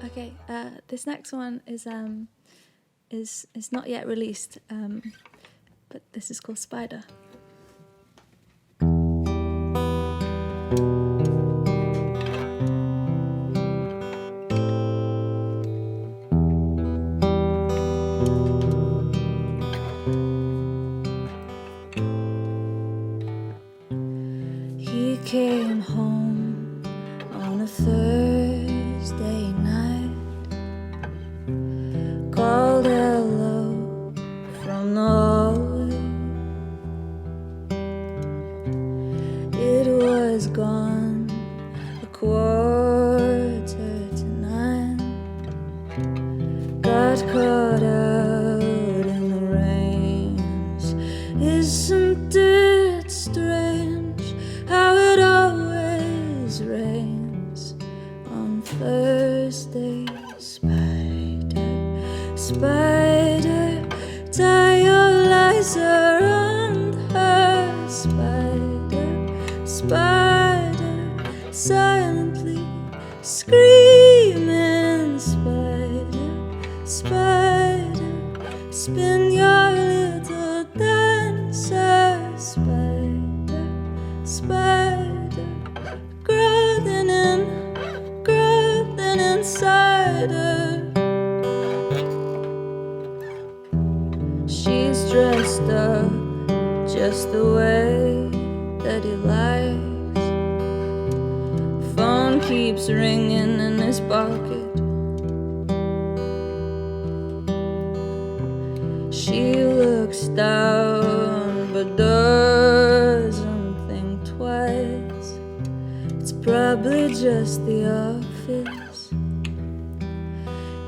B: Okay, this next one is not yet released, but this is called Spider. He came home on a Thursday night, called hello from the hallway. It was gone 8:45. Got caught out in the rains. Isn't it strange how it always rains on Thursday? Spider, spider, tie your lies around her. Spider, spider, silently screaming. Spider, spider, spin your little dancer. Spider, spider, crawling inside her. She's dressed up just the way that he likes. Phone keeps ringing in his pocket. She looks down but doesn't think twice. It's probably just the office.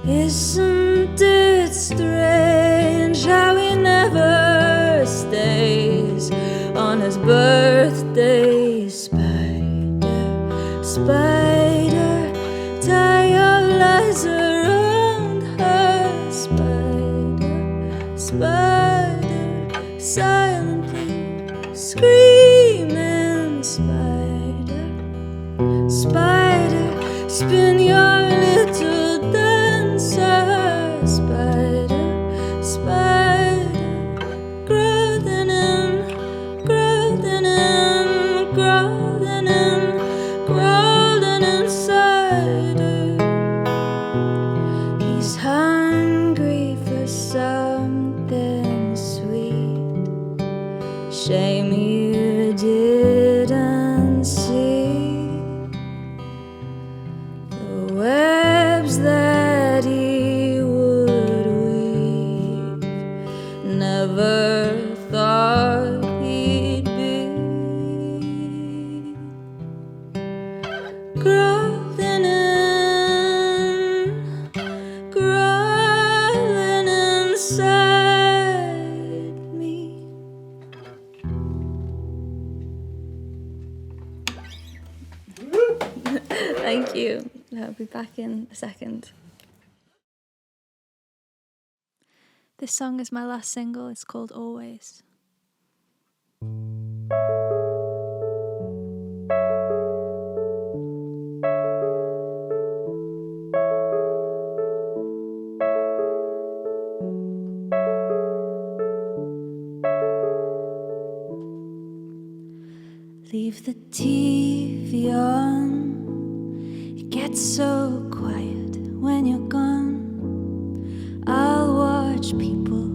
B: Isn't it strange how he never stays on his birthday? Spider, spider, tie your lies around her. Spider, spider, silently screaming. Spider, spider, spin your little dancer. Spider, spider, crawling inside her. He's hungry for something sweet. Shame you didn't see the webs that he would weave. Never thought he'd be crawling inside me. Thank you. I'll be back in a second. This song is my last single. It's called Always. Leave the TV on. It gets so quiet when you're gone. I'll watch people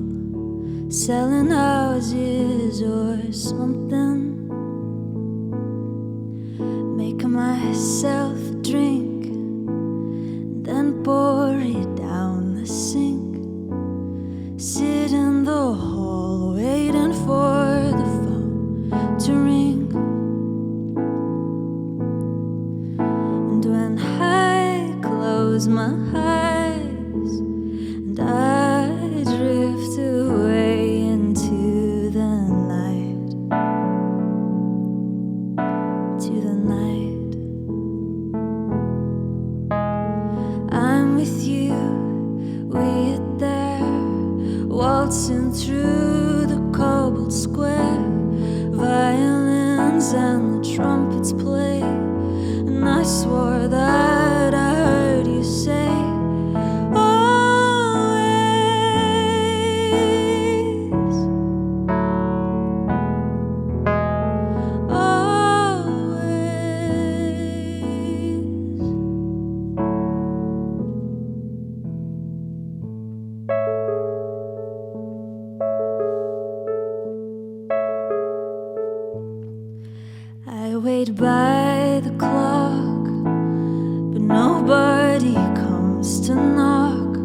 B: selling houses or something. Make myself a drink, then pour it down the sink. Sit in the hall waiting for the phone to ring. And when I close my eyes and I drift away into the night, I'm with you, we're there, waltzing through the cobbled square. Violins and the trumpets play, and I I swore that I heard you say always, I wait by the clock, but nobody comes to knock.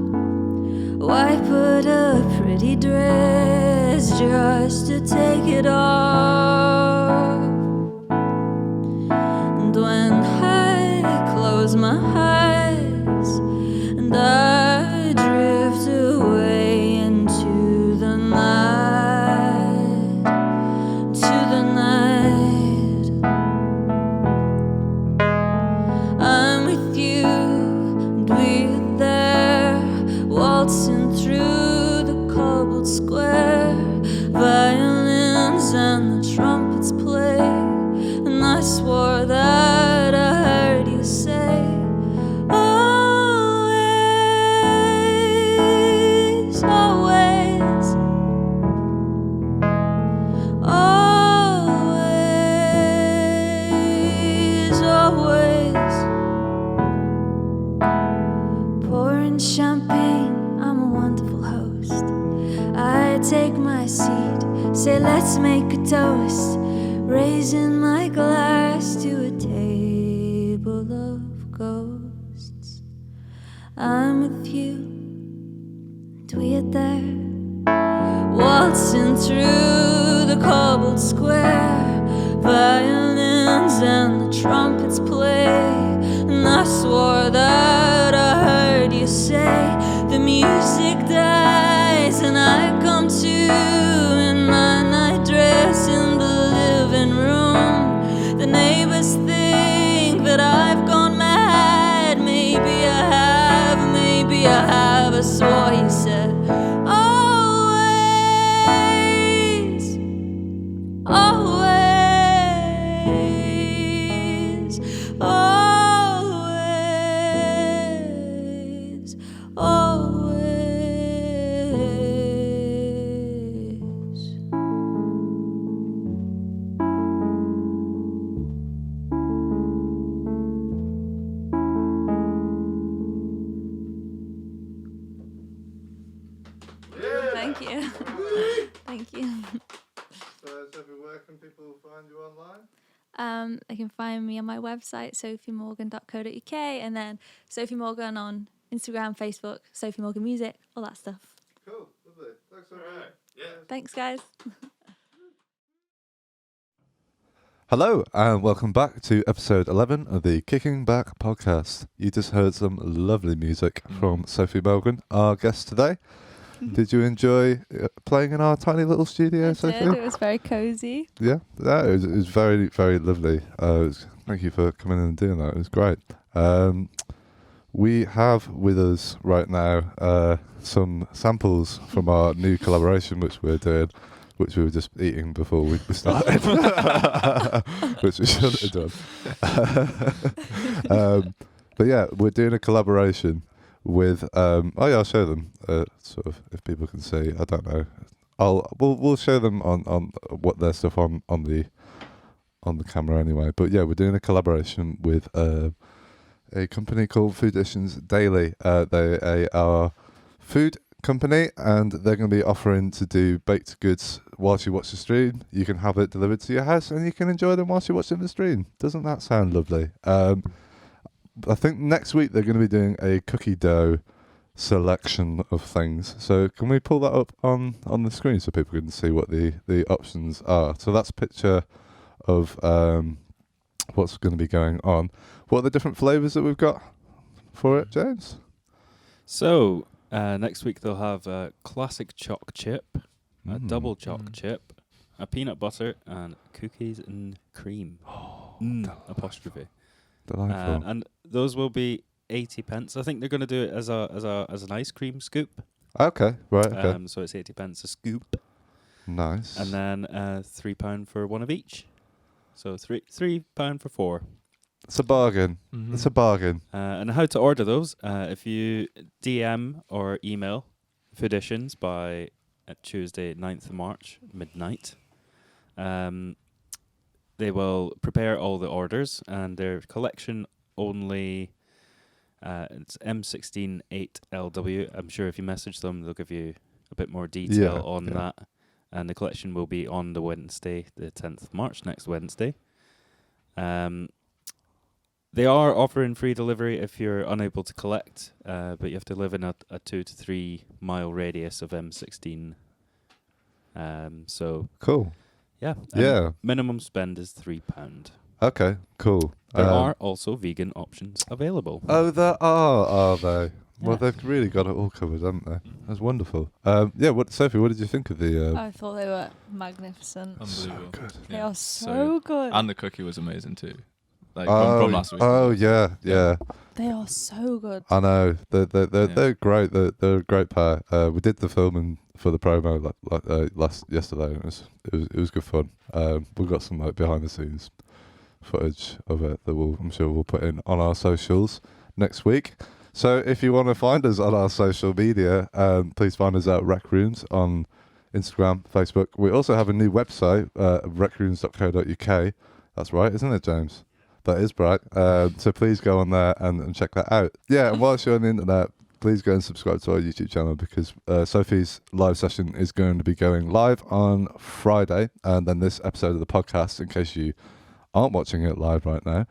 B: Why put a pretty dress just to take it off? And when I close my eyes and I drift away into the night, to the night, I'm with you and we're there, waltzing through the cobbled square. Violins and the trumpets play, and I swore that I heard you say always, always, always, always. Pouring champagne, I'm a wonderful host. I take my seat, say let's make a toast, raising my glass to a table of ghosts. I'm with you, and we're there, waltzing through the cobbled square. Violins and the trumpets play, and I swore that I heard you say the music dies and I come to in my night dress in the living room. The neighbors think that I've gone mad. Maybe I have, maybe I have. I swore you said always, always, always, always. Thank you. Thank you.
A: So, Sophie, where can people find you online?
B: They can find me on my website, sophiemorgan.co.uk, and then Sophie Morgan on Instagram, Facebook, Sophie Morgan Music, all that stuff.
A: Cool, lovely. Thanks, Sophie.
C: Alright, yeah.
B: Thanks, guys.
A: Hello, and welcome back to episode 11 of the Kicking Back podcast. You just heard some lovely music from Sophie Morgan, our guest today. Did you enjoy playing in our tiny little studio,
B: I
A: Sophie?
B: did. It was very cozy.
A: Yeah, it was very, very lovely. Thank you for coming in and doing that. It was great. We have with us right now some samples from our new collaboration, which we're doing, which we were just eating before we started, which we should have done. But yeah, we're doing a collaboration with I'll show them sort of if people can see. I don't know. We'll show them on what their stuff on the camera anyway. But yeah, we're doing a collaboration with a company called Food Editions Daily. They are food company, and they're going to be offering to do baked goods whilst you watch the stream. You can have it delivered to your house, and you can enjoy them whilst you're watching the stream. Doesn't that sound lovely? I think next week they're going to be doing a cookie dough selection of things. So can we pull that up on the screen so people can see what the options are? So that's a picture of what's going to be going on. What are the different flavours that we've got for it, James?
D: So next week they'll have a classic choc chip, a double choc chip, a peanut butter, and cookies and cream. Apostrophe.
A: Delightful.
D: And those will be 80 pence. I think they're going to do it as an ice cream scoop.
A: Okay, right, okay.
D: So it's 80 pence a scoop.
A: Nice.
D: And then £3 for one of each. So £3 for 4.
A: It's a bargain.
C: Mhm.
A: It's a bargain.
D: And how to order those? If you DM or email Fooditions by Tuesday, 9th of March, midnight, they will prepare all the orders, and their collection only, it's M16 8LW. I'm sure if you message them, they'll give you a bit more detail on that. And the collection will be on the Wednesday, the 10th of March, next Wednesday. They are offering free delivery if you're unable to collect, but you have to live in a 2 to 3 mile radius of M16. So
A: Cool.
D: yeah, minimum spend is £3.
A: Okay, cool.
D: There are also vegan options available.
A: Oh, there are they? Well,
B: Yeah.
A: they've really got it all covered, haven't they? That's wonderful. Sophie, what did you think of the...
B: I thought they were magnificent.
C: Unbelievable.
A: good.
B: They
C: Yeah,
B: are so good.
C: And the cookie was amazing too. Like
A: Oh,
C: from last week.
A: oh yeah.
B: They are so good.
A: I know. They're
C: Yeah.
A: great. They're a great pair. We did the filming for the promo yesterday. And it was good fun. We've got some behind the scenes footage of it that I'm sure we'll put in on our socials next week. So if you want to find us on our social media, please find us at RecRooms on Instagram, Facebook. We also have a new website, recrooms.co.uk. That's right, isn't it, James? That is right. So please go on there and check that out. Yeah, and whilst you're on the internet, please go and subscribe to our YouTube channel because Sophie's live session is going to be going live on Friday. And then this episode of the podcast, in case you aren't watching it live right now,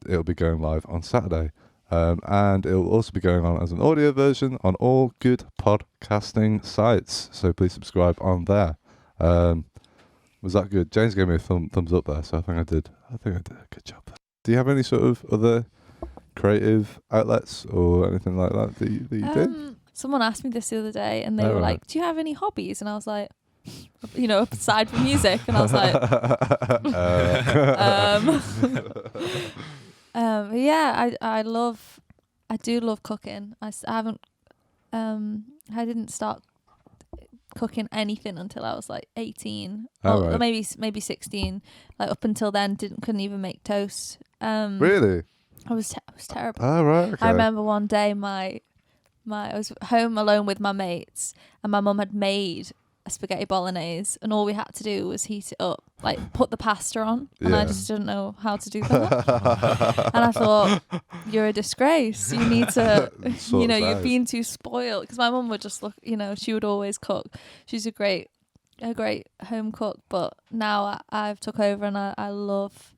A: it'll be going live on Saturday. And it will also be going on as an audio version on all good podcasting sites. So please subscribe on there. Was that good? James gave me a thumbs up there, so I think I did a good job there. Do you have any sort of other creative outlets or anything like that that you do?
B: Someone asked me this the other day, and they
A: Oh,
B: were
A: right.
B: like, "Do you have any hobbies?" And I was like, aside from music, and I was like, yeah, I do love cooking. I didn't start cooking anything until I was like 18,
A: Oh,
B: or
A: right.
B: maybe 16. Like up until then, couldn't even make toast.
A: Really?
B: I was terrible.
A: Oh, right. Okay.
B: I remember one day I was home alone with my mates, and my mum had made a spaghetti bolognese, and all we had to do was heat it up, like put the pasta on, and I
A: Yeah.
B: just didn't know how to do that. And I thought, you're a disgrace. You need to,
A: Sort us
B: you're
A: out.
B: being too spoiled. Because my mum would just look, she would always cook. She's a great home cook. But now I've took over, and I love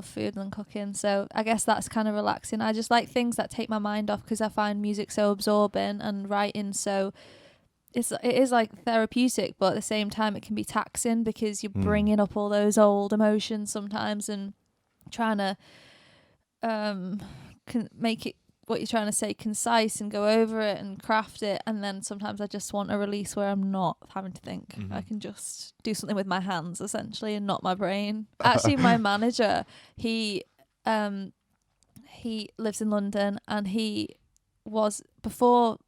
B: food and cooking. So I guess that's kind of relaxing. I just like things that take my mind off, because I find music so absorbing and writing so. It is like therapeutic, but at the same time it can be taxing, because you're bringing up all those old emotions sometimes and trying to make it what you're trying to say concise and go over it and craft it. And then sometimes I just want a release where I'm not having to think.
C: Mhm.
B: I can just do something with my hands essentially and not my brain. Actually, my manager, he lives in London, and he was, before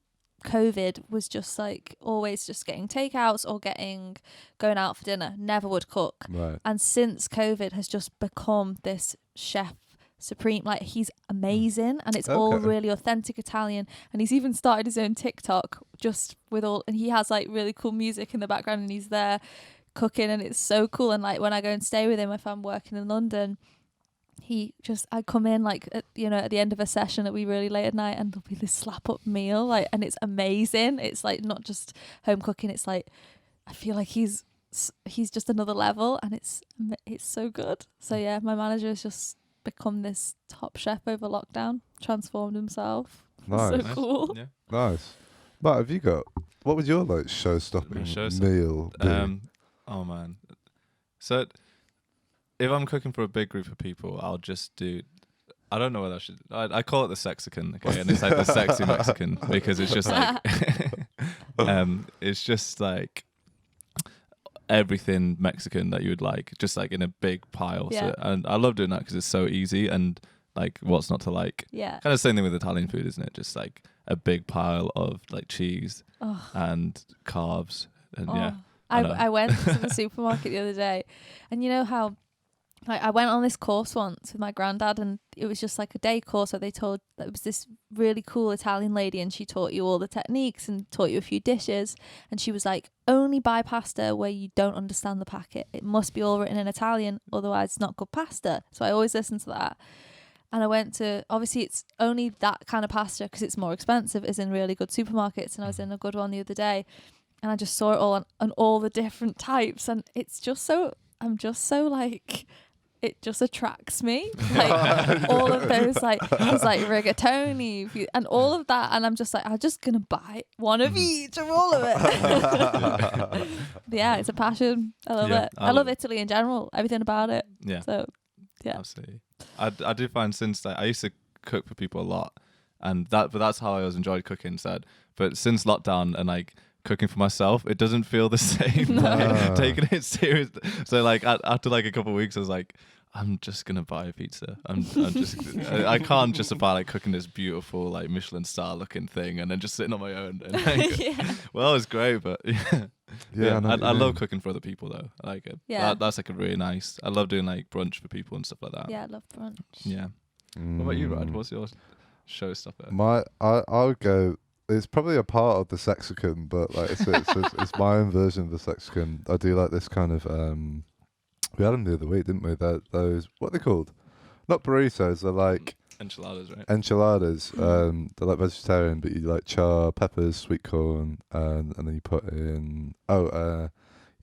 B: COVID, was just like always just getting takeouts or going out for dinner, never would cook.
A: Right.
B: And since COVID has just become this chef supreme, like he's amazing, and it's all
A: Okay.
B: really authentic Italian, and he's even started his own TikTok just with and he has like really cool music in the background, and he's there cooking, and it's so cool. And like when I go and stay with him, if I'm working in London, I come in like at the end of a session that we really late at night, and there'll be this slap up meal, like, and it's amazing. It's like not just home cooking, it's like I feel like he's just another level, and it's so good. So yeah, my manager has just become this top chef over lockdown, transformed himself.
A: Nice.
B: So cool.
C: Yeah.
A: Nice. Matt, what would your like show-stopping meal be?
C: Oh man. So if I'm cooking for a big group of people, I'll just do. I don't know what I should. I call it the Sexican, okay, and it's like the sexy Mexican, because it's just like, it's just like everything Mexican that you would like, just like in a big pile.
B: Yeah.
C: So, and I love doing that because it's so easy, and like what's not to like.
B: Yeah.
C: Kind of same thing with Italian food, isn't it? Just like a big pile of like cheese
B: Oh.
C: and carbs, and
B: Oh.
C: yeah.
B: I went to the supermarket the other day, and you know how I went on this course once with my granddad, and it was just like a day course where they told that it was this really cool Italian lady, and she taught you all the techniques and taught you a few dishes. And she was like, only buy pasta where you don't understand the packet. It must be all written in Italian, otherwise it's not good pasta. So I always listen to that. And I went to, obviously it's only that kind of pasta because it's more expensive, is in really good supermarkets. And I was in a good one the other day, and I just saw it all on all the different types. And it's just so, I'm just so like, it just attracts me. Like all of those, like, there's like rigatoni and all of that. And I'm just like, I'm just going to buy one of each of all of it. Yeah, it's a passion. I love it. I love Italy in general, everything about it.
C: Yeah.
B: So, yeah.
C: Absolutely. I do find since I used to cook for people a lot, and that's how I always enjoyed cooking instead. But since lockdown and like cooking for myself, it doesn't feel the same. Like, taking it serious. So like after like a couple of weeks, I was like, I'm just gonna buy a pizza. I can't justify like cooking this beautiful like Michelin star looking thing and then just sitting on my own. And, like, well, it's great, but I love cooking for other people though. I like it. Yeah, that's like a really nice. I love doing like brunch for people and stuff like that.
B: Yeah, I love brunch.
C: Yeah. What about you, Brad? What's your showstopper?
A: I would go. It's probably a part of the Sexicon, but like it's my own version of the Sexicon. I do like this kind of. We had them the other week, didn't we? Those, what are they called? Not burritos. They're like
C: enchiladas, right?
A: Enchiladas. They're like vegetarian, but you like char, peppers, sweet corn, and then you put in. You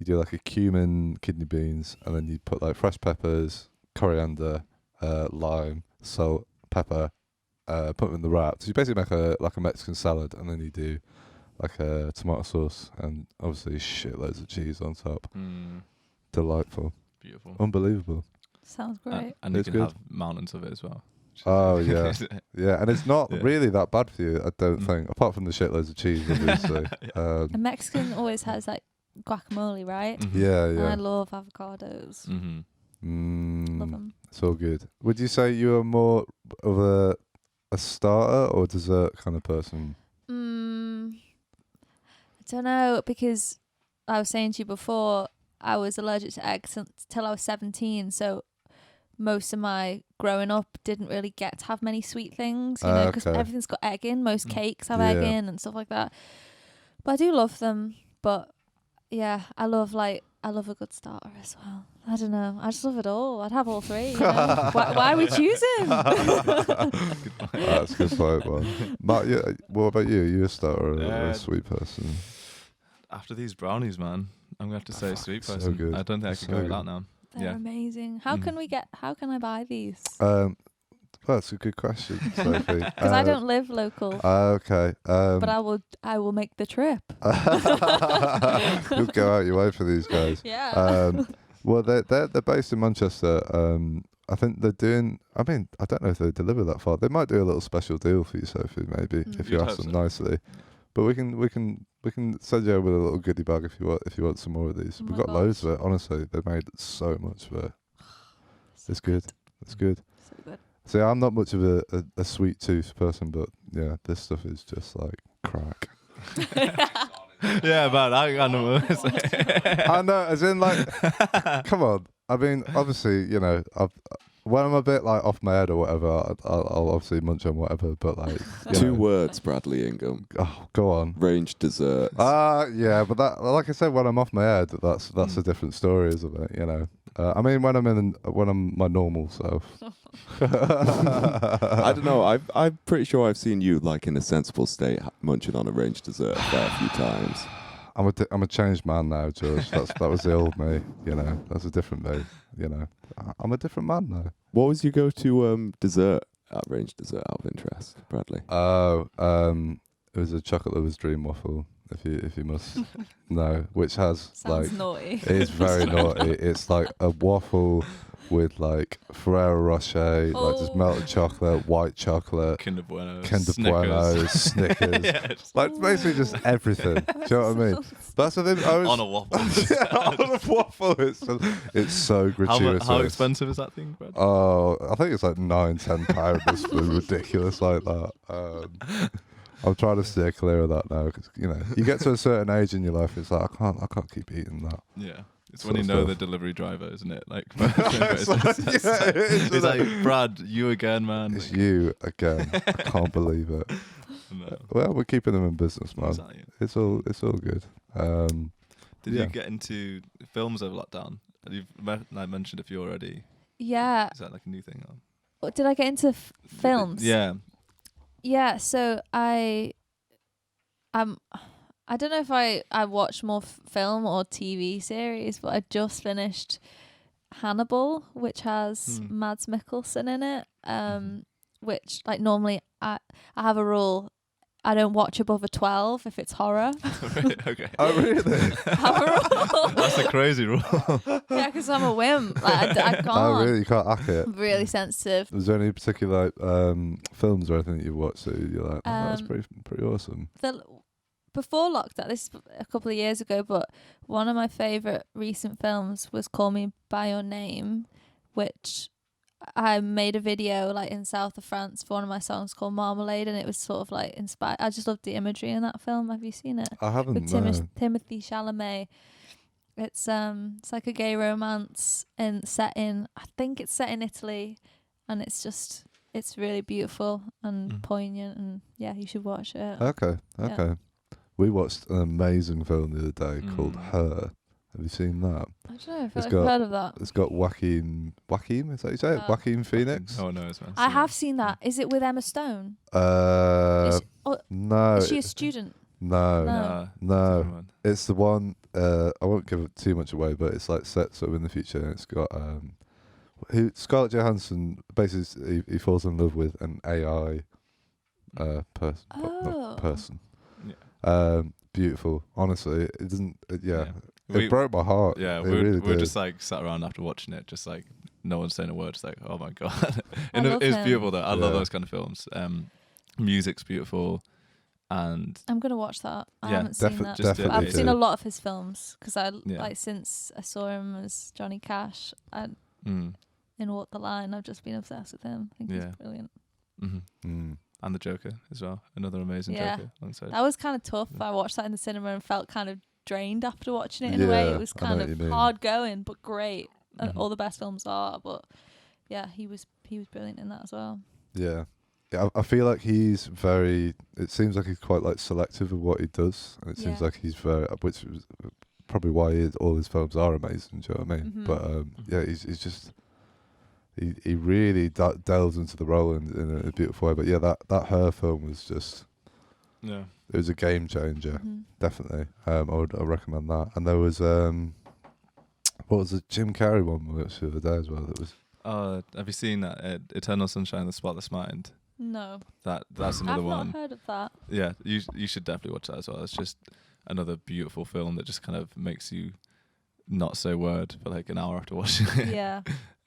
A: do like a cumin, kidney beans, and then you put like fresh peppers, coriander, lime, salt, pepper. Put them in the wrap. So you basically make a Mexican salad, and then you do like a tomato sauce, and obviously shitloads of cheese on top. Delightful.
C: Beautiful.
A: Unbelievable.
B: Sounds great.
C: And you can have mountains of it as well.
A: Oh, yeah. Yeah, and it's not really that bad for you, I don't think, apart from the shitloads of cheese, obviously.
B: A Mexican always has, like, guacamole, right?
C: Mm-hmm.
A: Yeah.
B: And I love avocados.
C: Mm-hmm.
B: Love them.
A: It's all good. Would you say you are more of a starter or dessert kind of person?
B: I don't know, because I was saying to you before, I was allergic to eggs until I was 17, so most of my growing up didn't really get to have many sweet things, you know, because everything's got egg in. Most cakes have egg in and stuff like that. But I do love them. But yeah, I love a good starter as well. I don't know. I just love it all. I'd have all three. You know? why are we choosing?
A: That's a good point, man. Matt, what about you? Are you a starter or a sweet person?
C: After these brownies, man, I'm gonna have to say sweet person.
A: So good.
C: I don't think I could go without now.
B: They're amazing. How can I buy these?
A: That's a good question, Sophie.
B: Because I don't live local.
A: Okay.
B: But I will make the trip.
A: You'll go out your way for these guys.
B: Yeah.
A: Well, they're based in Manchester. I think they're doing. I mean, I don't know if they deliver that far. They might do a little special deal for you, Sophie, maybe if you ask them nicely. But we can send you over a little goodie bag if you want some more of these. We've got loads of it. Honestly, they made so much of it. It's good. It's good.
B: So good.
A: See, I'm not much of a sweet tooth person, but yeah, this stuff is just like crack.
C: Yeah, man, I know what to say.
A: I know, as in like, come on. I mean, obviously, you know, when I'm a bit like off my head or whatever, I'll obviously munch on whatever. But like,
E: two words, Bradley Ingham.
A: Oh, go on.
E: Range desserts.
A: Yeah, but that, like I said, when I'm off my head, that's a different story, isn't it? You know. I mean, when I'm my normal self.
E: I don't know. I'm pretty sure I've seen you like in a sensible state munching on a range dessert a fair few times.
A: I'm a changed man now, George. That was the old me. You know, that's a different me. You know, I'm a different man now.
E: What was your go-to dessert at range dessert out of interest, Bradley?
A: Oh, it was a chocolate lover's dream waffle. If you must know, which has
B: Sounds naughty.
A: It is very naughty. It's like a waffle with like Ferrero Rocher, like just melted chocolate, white chocolate,
C: Kinder Bueno,
A: Snickers,
C: yeah,
A: like basically just everything. Do you know what I mean? That's the thing.
C: On a waffle.
A: On a waffle. It's so gratuitous.
C: How expensive is that thing, Brad?
A: Oh, I think it's like £9-10. It's ridiculous like that. I'm trying to steer clear of that now because, you know, you get to a certain age in your life, it's like, I can't keep eating that.
C: Yeah. It's
A: sort
C: when you
A: of
C: know
A: stuff.
C: the delivery driver, isn't it? Like,
A: It's like, yeah,
C: it's like, Brad, you again, man.
A: It's
C: Like,
A: you again. I can't believe it.
C: no.
A: Well, we're keeping them in business, man.
C: Exactly.
A: It's all good.
C: Did
A: yeah.
C: you get into films over lockdown? You've mentioned a few already.
B: Yeah.
C: Is that like a new thing? Or?
B: What, did I get into films?
C: Yeah.
B: Yeah, so I don't know if I watch more film or TV series, but I just finished Hannibal, which has Mads Mikkelsen in it. Which, like, normally I have a rule: I don't watch above a 12 if it's horror.
C: Okay.
A: Oh, really?
B: I have a rule.
C: That's a crazy rule.
B: Yeah, because I'm a wimp. Like, I can't.
A: Oh, really? You can't hack it?
B: I'm really sensitive.
A: Was there any particular like, films or anything that you've watched that you're like, oh, that's pretty awesome?
B: Before lockdown, this is a couple of years ago, but one of my favourite recent films was Call Me By Your Name, which I made a video like in south of France for one of my songs called Marmalade, and it was sort of like inspired. I just loved the imagery in that film. Have you seen it?
A: I haven't.
B: With Timothée Chalamet. It's like a gay romance set in, I think it's set in Italy, and it's really beautiful and poignant, and yeah, you should watch it.
A: Okay.
B: Yeah.
A: We watched an amazing film the other day called Her. Have you seen that?
B: I don't know if
A: It's
B: I've
A: got-
B: heard of that.
A: It's got Joaquin, is that how you say it?
B: Oh.
A: Joaquin Phoenix?
C: Oh, no, it's man.
B: I have seen that. Is it with Emma Stone?
A: No.
B: Is she a student?
A: No.
B: No.
A: No. It's the one, I won't give it too much away, but it's like set sort of in the future, and it's got Scarlett Johansson, basically he falls in love with an AI person.
C: Yeah.
A: Beautiful. Honestly, it doesn't,
C: Yeah.
A: It broke my heart.
C: Yeah,
A: it
C: we're
A: really did.
C: just like sat around after watching it, just like no one's saying a word. Just like, oh my god,
B: I love
C: it's
B: him.
C: beautiful though. I love
A: Yeah.
C: those kind of films. Music's beautiful, and
B: I'm gonna watch that. I
C: Yeah,
B: haven't seen that.
C: just
A: definitely.
B: I've seen a lot of his films because
C: Yeah.
B: like since I saw him as Johnny Cash in Walk the Line, I've just been obsessed with him. I think
C: Yeah.
B: he's brilliant.
C: And the Joker as well, another amazing
B: Yeah.
C: Joker alongside.
B: That was kind of tough. I watched that in the cinema and felt kind of drained after watching it in a way.
A: Yeah,
B: It was
A: I know
B: kind
A: what you
B: of
A: mean.
B: hard going, but great. All the best films are, but yeah, he was brilliant in that as well.
A: Yeah. I feel like he's it seems like he's quite like selective of what he does, and it seems
B: Yeah.
A: like he's which is probably why all his films are amazing, do you know what I mean? But yeah, he's just, he really delves into the role in a beautiful way. But yeah, that Her film was just,
C: Yeah.
A: it was a game changer, definitely. I recommend that. And there was, what was the Jim Carrey one we watched the other day as well that was,
C: Have you seen that Eternal Sunshine of the Spotless Mind?
B: No,
C: That's another
B: I've
C: one.
B: not heard of that.
C: Yeah, you should definitely watch that as well. It's just another beautiful film that just kind of makes you not say a word for like an hour after watching it.
B: Yeah,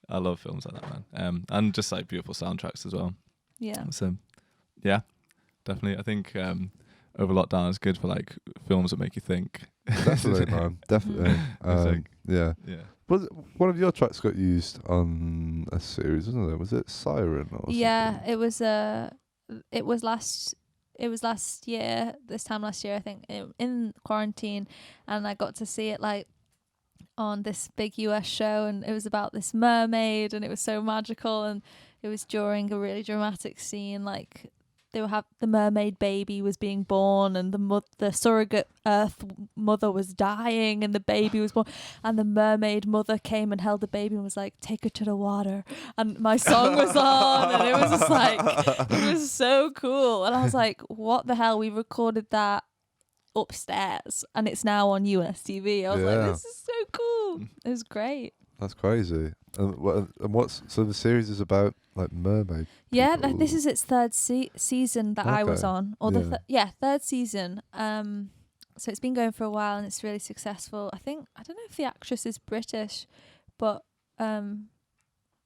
C: I love films like that, man. And just like beautiful soundtracks as well.
B: yeah.
C: So, yeah, definitely. I think over lockdown is good for like films that make you think.
A: definitely, man, definitely. Yeah.
C: Yeah.
A: Was one of your tracks got used on a series, wasn't it? Was it Siren or
B: Yeah,
A: something?
B: it was last year, this time last year, I think, in quarantine, and I got to see it like on this big US show, and it was about this mermaid, and it was so magical, and it was during a really dramatic scene, like the mermaid baby was being born, and the surrogate Earth mother was dying, and the baby was born, and the mermaid mother came and held the baby and was like, "Take her to the water," and my song was on, and it was just like, it was so cool, and I was like, "What the hell? We recorded that upstairs, and it's now on US TV." I was
A: Yeah.
B: like, "This is so cool." It was great.
A: That's crazy. And so the series is about like mermaid.
B: Yeah,
A: people.
B: this is its third season that I was
A: Okay.
B: on, or
A: Yeah.
B: third season. So it's been going for a while, and it's really successful. I don't know if the actress is British, but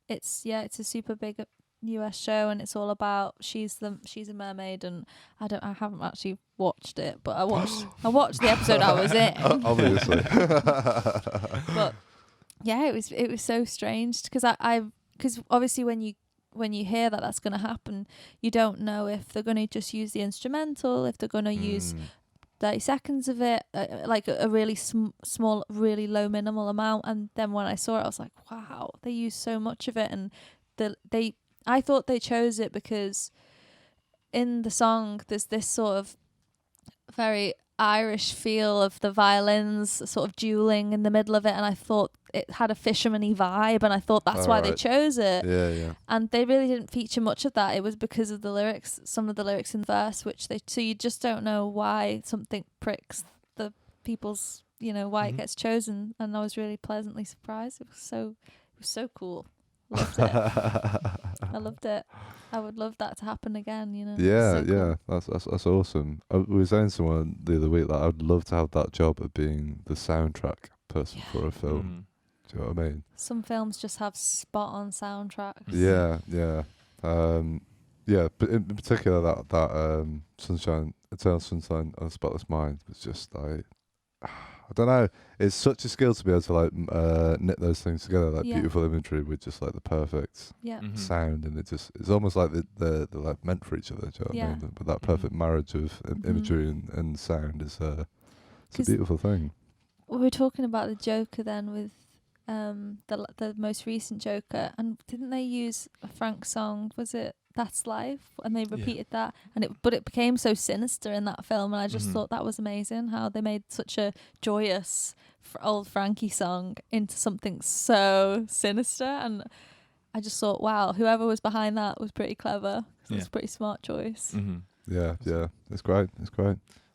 B: it's a super big US show, and it's all about she's a mermaid, and I haven't actually watched it, but I watched the episode I was in.
A: Obviously.
B: But yeah, it was so strange because because obviously when you hear that that's going to happen, you don't know if they're going to just use the instrumental, if they're going to use 30 seconds of it, like a really small, really low minimal amount. And then when I saw it, I was like, wow, they use so much of it. And I thought they chose it because in the song there's this sort of very Irish feel of the violins sort of dueling in the middle of it, and I thought it had a fisherman-y vibe, and I thought that's why they chose it.
A: Yeah.
B: And they really didn't feature much of that. It was because of the lyrics, some of the lyrics in the verse, so you just don't know why something pricks the people's, why it gets chosen. And I was really pleasantly surprised. It was so cool. Loved it. I loved it. I would love that to happen again,
A: Yeah,
B: So cool.
A: that's awesome. We were saying to someone the other week that I'd love to have that job of being the soundtrack person for a film. Do you know what I mean?
B: Some films just have spot on soundtracks.
A: Yeah. But in particular that Sunshine, Eternal Sunshine of the Spotless Mind was just like, I don't know. It's such a skill to be able to like knit those things together, like beautiful imagery with just like the perfect sound, and it's almost like they're like meant for each other. Do you know what I mean? But that perfect marriage of imagery and sound is it's a beautiful thing.
B: We were talking about the Joker then with the most recent Joker, and didn't they use a Frank song? Was it That's Life? And they repeated that, but it became so sinister in that film, and I just thought that was amazing how they made such a joyous old Frankie song into something so sinister. And I just thought, wow, whoever was behind that was pretty clever. It was a pretty smart choice.
A: Yeah, it's great.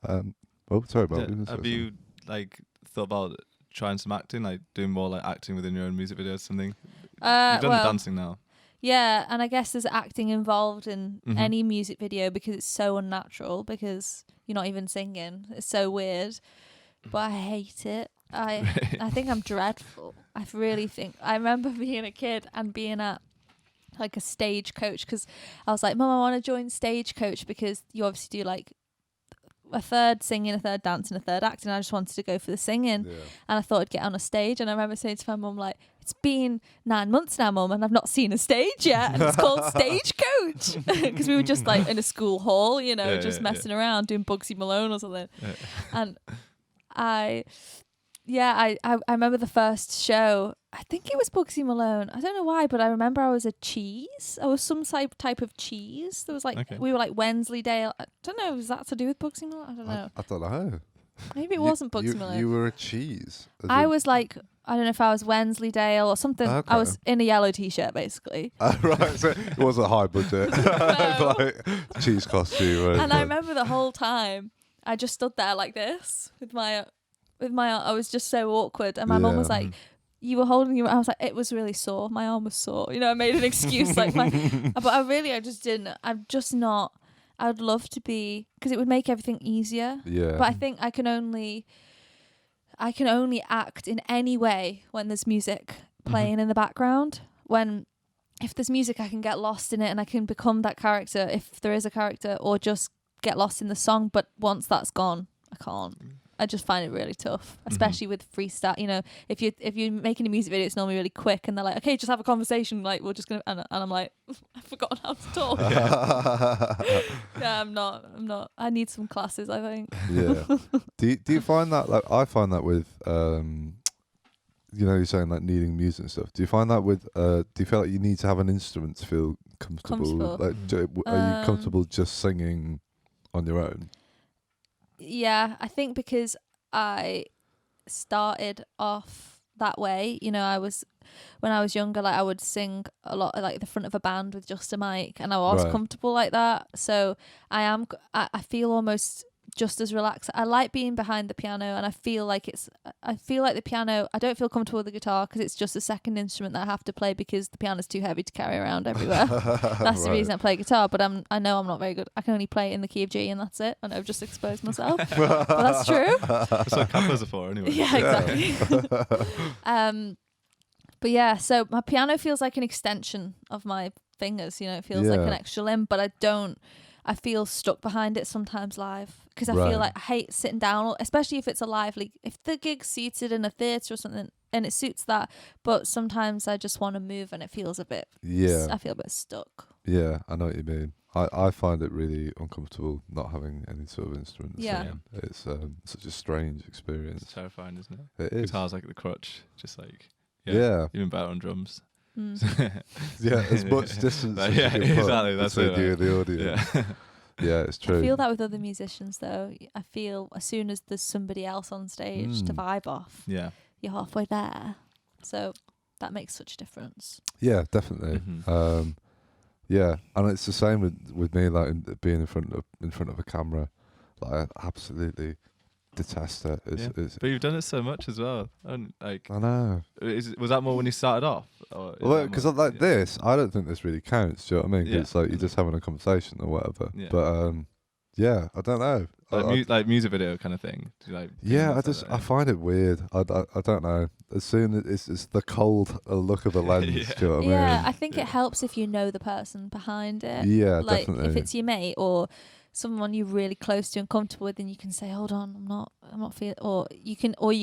A: Sorry about
C: have you like thought about trying some acting, like doing more like acting within your own music videos or something? You've done the dancing now.
B: Yeah, and I guess there's acting involved in any music video because it's so unnatural, because you're not even singing. It's so weird. But I hate it. I think I'm dreadful. I really think. I remember being a kid and being at like a stagecoach, because I was like, Mum, I want to join stagecoach, because you obviously do like a third singing, a third dancing, a third acting. I just wanted to go for the singing. And I thought I'd get on a stage, and I remember saying to my mum, like, it's been 9 months now, Mum, and I've not seen a stage yet, and it's called Stagecoach, because we were just like in a school hall, just messing around doing Bugsy Malone or something. And I remember the first show, I think it was Bugsy Malone. I don't know why, but I remember I was a cheese. I was some type of cheese. There was like, we were like Wensleydale. I don't know, was that to do with Bugsy Malone? I don't know.
A: I don't know.
B: Maybe it wasn't Bugsy Malone.
A: You were a cheese.
B: I was like, I don't know if I was Wensleydale or something.
A: Okay.
B: I was in a yellow t-shirt, basically.
A: Right, so it wasn't high budget. Like cheese costume.
B: And I remember the whole time, I just stood there like this with my I was just so awkward, and my mum was like, you were holding your, I was like, it was really sore, my arm was sore, I made an excuse like but I just didn't. I'm just not. I would love to be, because it would make everything easier, but I think I can only act in any way when there's music playing in the background. If there's music, I can get lost in it and I can become that character if there is a character, or just get lost in the song. But once that's gone, I can't. I just find it really tough, especially with freestyle. If you're making a music video, it's normally really quick, and they're like, okay, just have a conversation. Like, we're just gonna, and I'm like, I've forgotten how to talk. I'm not. I need some classes, I think.
A: Yeah. Do you find that, like, I find that with you're saying like needing music and stuff. Do you find that with do you feel like you need to have an instrument to feel comfortable? Like, are you comfortable just singing on your own?
B: Yeah, I think because I started off that way, when I was younger, like I would sing a lot like the front of a band with just a mic, and I was comfortable like that. So I feel almost just as relaxed. I like being behind the piano, and I feel like the piano, I don't feel comfortable with the guitar because it's just a second instrument that I have to play because the piano's too heavy to carry around everywhere. That's the reason I play guitar, but I know I'm not very good. I can only play it in the key of G, and that's it. I know I've just exposed myself. But that's true.
C: That's what covers are for anyway.
B: Yeah, exactly. But yeah, so my piano feels like an extension of my fingers, it feels like an extra limb, but I feel stuck behind it sometimes live, because I feel like I hate sitting down, especially if it's a lively, if the gig's seated in a theatre or something, and it suits that, but sometimes I just want to move and it feels a bit, I feel a bit stuck.
A: Yeah, I know what you mean. I find it really uncomfortable not having any sort of instrument.
B: Yeah.
A: singing. It's such a strange
C: It's
A: experience.
C: terrifying, isn't it?
A: It is.
C: Guitar's like the crutch, just like
A: Yeah.
C: even better on drums.
B: Mm.
A: As much distance as
C: Yeah,
A: you can put
C: exactly, that's
A: between
C: it,
A: you
C: right.
A: and the audience.
C: Yeah.
A: Yeah, it's true.
B: I feel that with other musicians though. I feel as soon as there's somebody else on stage to
A: Mm.
B: vibe off,
C: Yeah.
B: you're halfway there. So that makes such a difference.
A: Yeah, definitely.
C: Mhm.
A: Yeah, and it's the same with me, like being in front of a camera. Like I absolutely detest it. It's
C: But you've done it so much as well. And like,
A: I know.
C: was that more when you started off? Or is
A: Well,
C: that
A: because
C: more-
A: like
C: yeah.
A: this, I don't think this really counts. Do you know what I mean? 'Cause
C: Yeah.
A: it's like you're just having a conversation or whatever.
C: Yeah.
A: But yeah, I don't know.
C: Like music video kind of thing. Do you like?
A: Yeah, I
C: things like that,
A: I
C: yeah?
A: find it weird. I don't know. As soon as it's the cold look of a lens.
C: Yeah.
A: Do you know what I
B: Yeah,
A: mean?
B: I think it helps if you know the person behind it.
A: Yeah,
B: like
A: definitely.
B: if it's your mate or someone you're really close to and comfortable with, and you can say, "Hold on, I'm not feeling," or you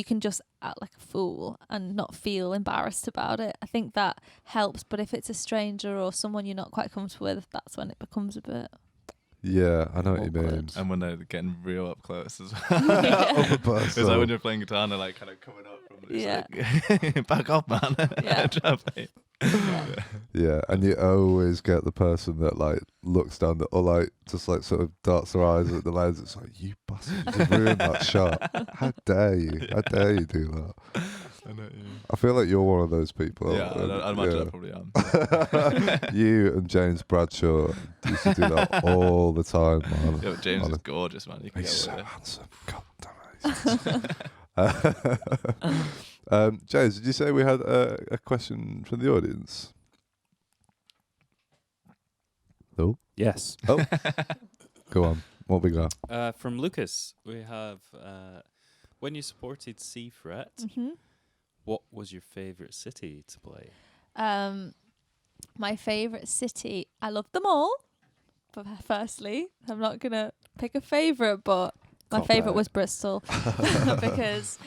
B: can just act like a fool and not feel embarrassed about it. I think that helps. But if it's a stranger or someone you're not quite comfortable with, that's when it becomes a bit.
A: Yeah, I know what you mean.
B: Awkward.
C: And when they're getting real up close as well.
A: Up above,
C: It's like
A: so-
C: when you're playing guitar and they're like kind of coming up from it.
B: Yeah.
C: Like, back off, man.
B: Yeah.
C: Try to play.
A: Yeah, and you always get the person that like looks down or like just like sort of darts their eyes at the lens. It's like, you bastard, you just ruined that shot. How dare you? How dare you do that?
C: I know, yeah.
A: I feel like you're one of those people.
C: Yeah, I imagine I probably am.
A: You and James Bradshaw used to do that all the time, man.
C: Yeah, but James is
A: Honest-
C: gorgeous, man. You can
A: He's
C: get
A: so
C: away with
A: handsome. God damn it. James, did you say we had a question from the audience? No.
D: Yes.
A: Oh, go on. What we got?
D: From Lucas, we have when you supported Seafret,
B: Mm-hmm.
D: what was your favourite city to play?
B: My favourite city, I love them all. But firstly, I'm not gonna pick a favourite, but my
A: Cop
B: favourite
A: out.
B: was Bristol because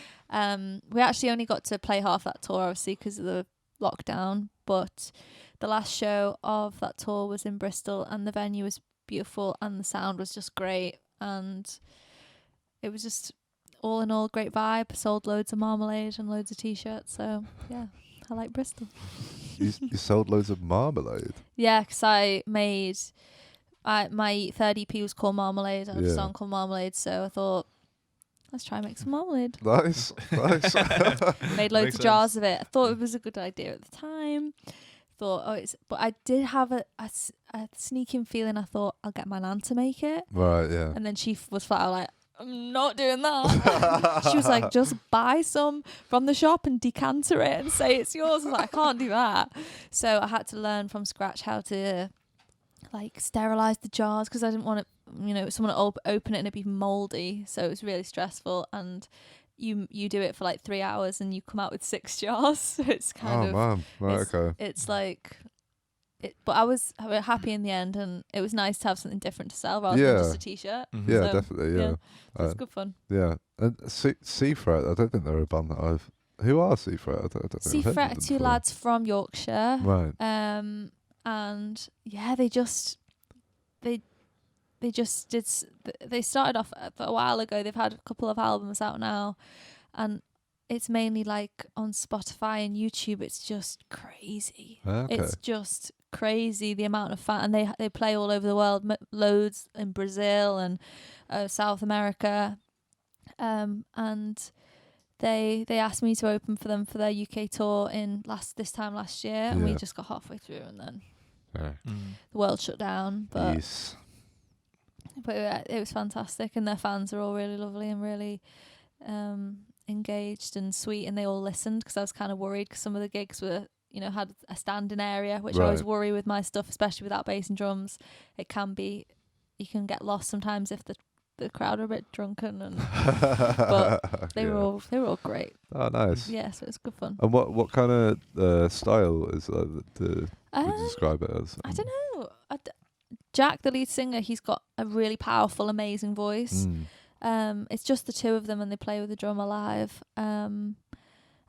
B: we actually only got to play half that tour, obviously, because of the lockdown. But the last show of that tour was in Bristol, and the venue was beautiful, and the sound was just great, and it was just all in all great vibe. Sold loads of marmalade and loads of t-shirts, so yeah, I like Bristol.
A: You sold loads of marmalade.
B: Yeah, because I made my third EP was called Marmalade. I have
A: Yeah.
B: a song called Marmalade, so I thought, let's try and make some marmalade.
A: Nice, nice.
B: Made loads
C: Makes
B: of jars of it. I thought it was a good idea at the time. But I did have a sneaking feeling. I thought I'll get my nan to make it,
A: Right, yeah.
B: and then she was flat out like, I'm not doing that. She was like, just buy some from the shop and decanter it and say it's yours. I was like, I can't do that. So I had to learn from scratch how to like sterilize the jars, because I didn't want it, someone to open it and it'd be moldy. So it was really stressful. And you do it for like 3 hours and you come out with 6 jars. So it's kind of,
A: man. Right,
B: it's-
A: okay.
B: it's like, but I was happy in the end, and it was nice to have something different to sell rather
A: Yeah.
B: than just a t-shirt.
C: Mhm.
A: Yeah,
B: So,
A: definitely, yeah.
B: So it's good fun.
A: Yeah. And Seafret, I don't think they're a band that I've... Who are Seafret? I don't think I've heard of
B: Seafret are
A: them
B: 2
A: before.
B: lads from Yorkshire.
A: Right.
B: And yeah, they just did. They started off a while ago. They've had a couple of albums out now, and it's mainly like on Spotify and YouTube. It's just crazy.
A: Okay.
B: It's just crazy the amount of fan, and they play all over the world, loads in Brazil and South America, and they asked me to open for them for their UK tour this time last year, and we
A: Yeah.
B: just got halfway through, and then
A: Yeah.
B: the world shut down. But
A: Yes.
B: yeah, it was fantastic, and their fans are all really lovely and really engaged and sweet, and they all listened, because I was kind of worried, because some of the gigs were, had a standing area, which I always
A: Right.
B: worry with my stuff, especially without bass and drums. You can get lost sometimes if the crowd are a bit drunken, and but they
A: Yeah.
B: were all great.
A: Oh, nice.
B: Yeah, so it was good fun.
A: And what kind of style is would you describe it as?
B: I don't know. Jack, the lead singer, he's got a really powerful, amazing voice. It's just the two of them, and they play with the drummer live.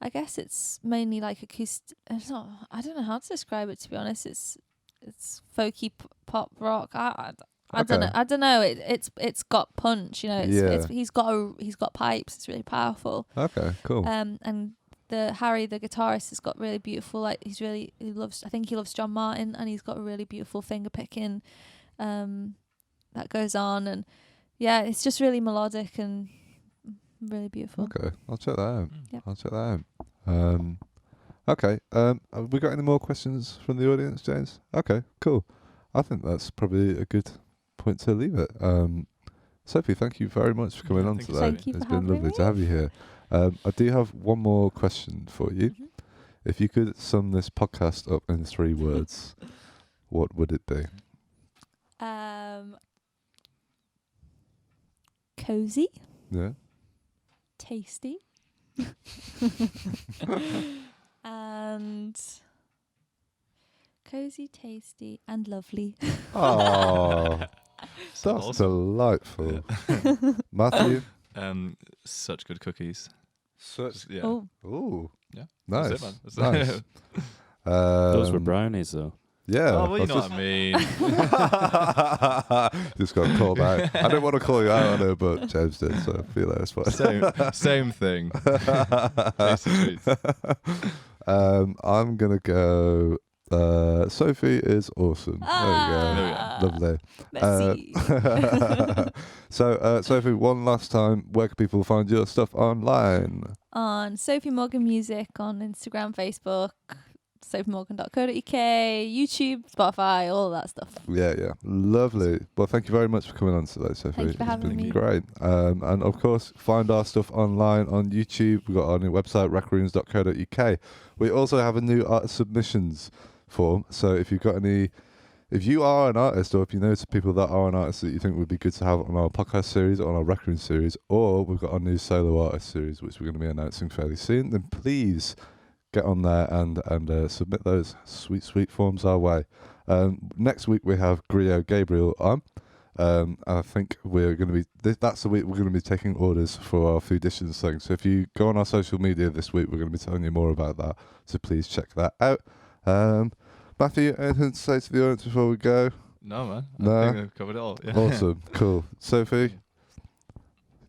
B: I guess it's mainly like acoustic. I don't know how to describe it, to be honest. it's folky pop rock. I
A: Okay.
B: don't know. It's got punch. You know.
A: Yeah.
B: He's got pipes. It's really powerful.
A: Okay, cool.
B: And Harry, the guitarist, has got really beautiful. Like he loves. I think he loves John Martin, and he's got a really beautiful finger picking, that goes on, and yeah, it's just really melodic and really beautiful.
A: Okay, I'll check that out.
B: Yep.
A: I'll check that out. Okay. Have we got any more questions from the audience, James? Okay, cool. I think that's probably a good point to leave it. Sophie, thank you very much for coming on
C: Thank you.
A: today.
B: Thank you
A: It's
B: for
A: been
B: having
A: lovely
B: me.
A: to have you here. I do have one more question for you.
B: Mhm.
A: If you could sum this podcast up in 3 words, what would it be?
B: Cozy,
A: Yeah.
B: tasty, and cozy, tasty, and lovely.
A: Oh, that's
C: awesome.
A: delightful. Matthew?
C: Such good cookies.
A: Such.
C: Yeah.
B: Oh,
A: Ooh.
C: Yeah.
A: Nice.
C: That's it, man. That's
A: Nice.
C: it.
D: Those were
A: Um,
D: brownies, though.
A: Yeah.
C: Oh, well, you
A: I
C: know
A: was
C: what I mean.
A: just got called out. I didn't want to call you out on it, but James did, so I feel that's fine.
C: Same thing. Tasty treats.
A: I'm going to go. Sophie is awesome.
B: Ah,
A: There we go. Lovely.
B: Messy.
A: So, Sophie, one last time, where can people find your stuff online?
B: On Sophie Morgan Music on Instagram, Facebook, sophiemorgan.co.uk, YouTube, Spotify, all that stuff.
A: Yeah. Lovely. Well, thank you very much for coming on today, Sophie.
B: Thank you for having
A: It's been
B: me.
A: great. And of course, find our stuff online on YouTube. We've got our new website, RecRooms.co.uk. We also have a new art submissions form. So if you are an artist, or if you know some people that are an artist that you think would be good to have on our podcast series or on our Rec Room series, or we've got our new solo artist series, which we're going to be announcing fairly soon, then please get on there and submit those sweet forms our way. Next week we have Grio Gabriel on. I think we're going to be. That's the week we're going to be taking orders for our food dishes thing. So if you go on our social media this week, we're going to be telling you more about that. So please check that out. Matthew, anything to say to the audience before we go?
C: No, man.
A: No?
C: I think I've covered it all. Yeah.
A: Awesome, cool. Sophie,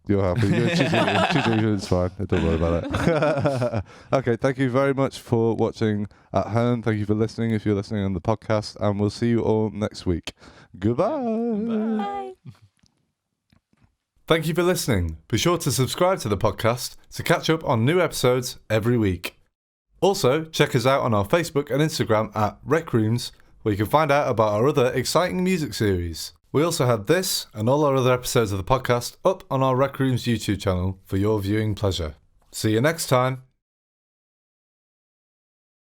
A: you're happy. It's fine. Don't worry about it. Okay, thank you very much for watching at home. Thank you for listening if you're listening on the podcast. And we'll see you all next week. Goodbye.
B: Bye.
A: Thank you for listening. Be sure to subscribe to the podcast to catch up on new episodes every week. Also, check us out on our Facebook and Instagram at RecRooms, where you can find out about our other exciting music series. We also have this and all our other episodes of the podcast up on our RecRooms YouTube channel for your viewing pleasure. See you next time.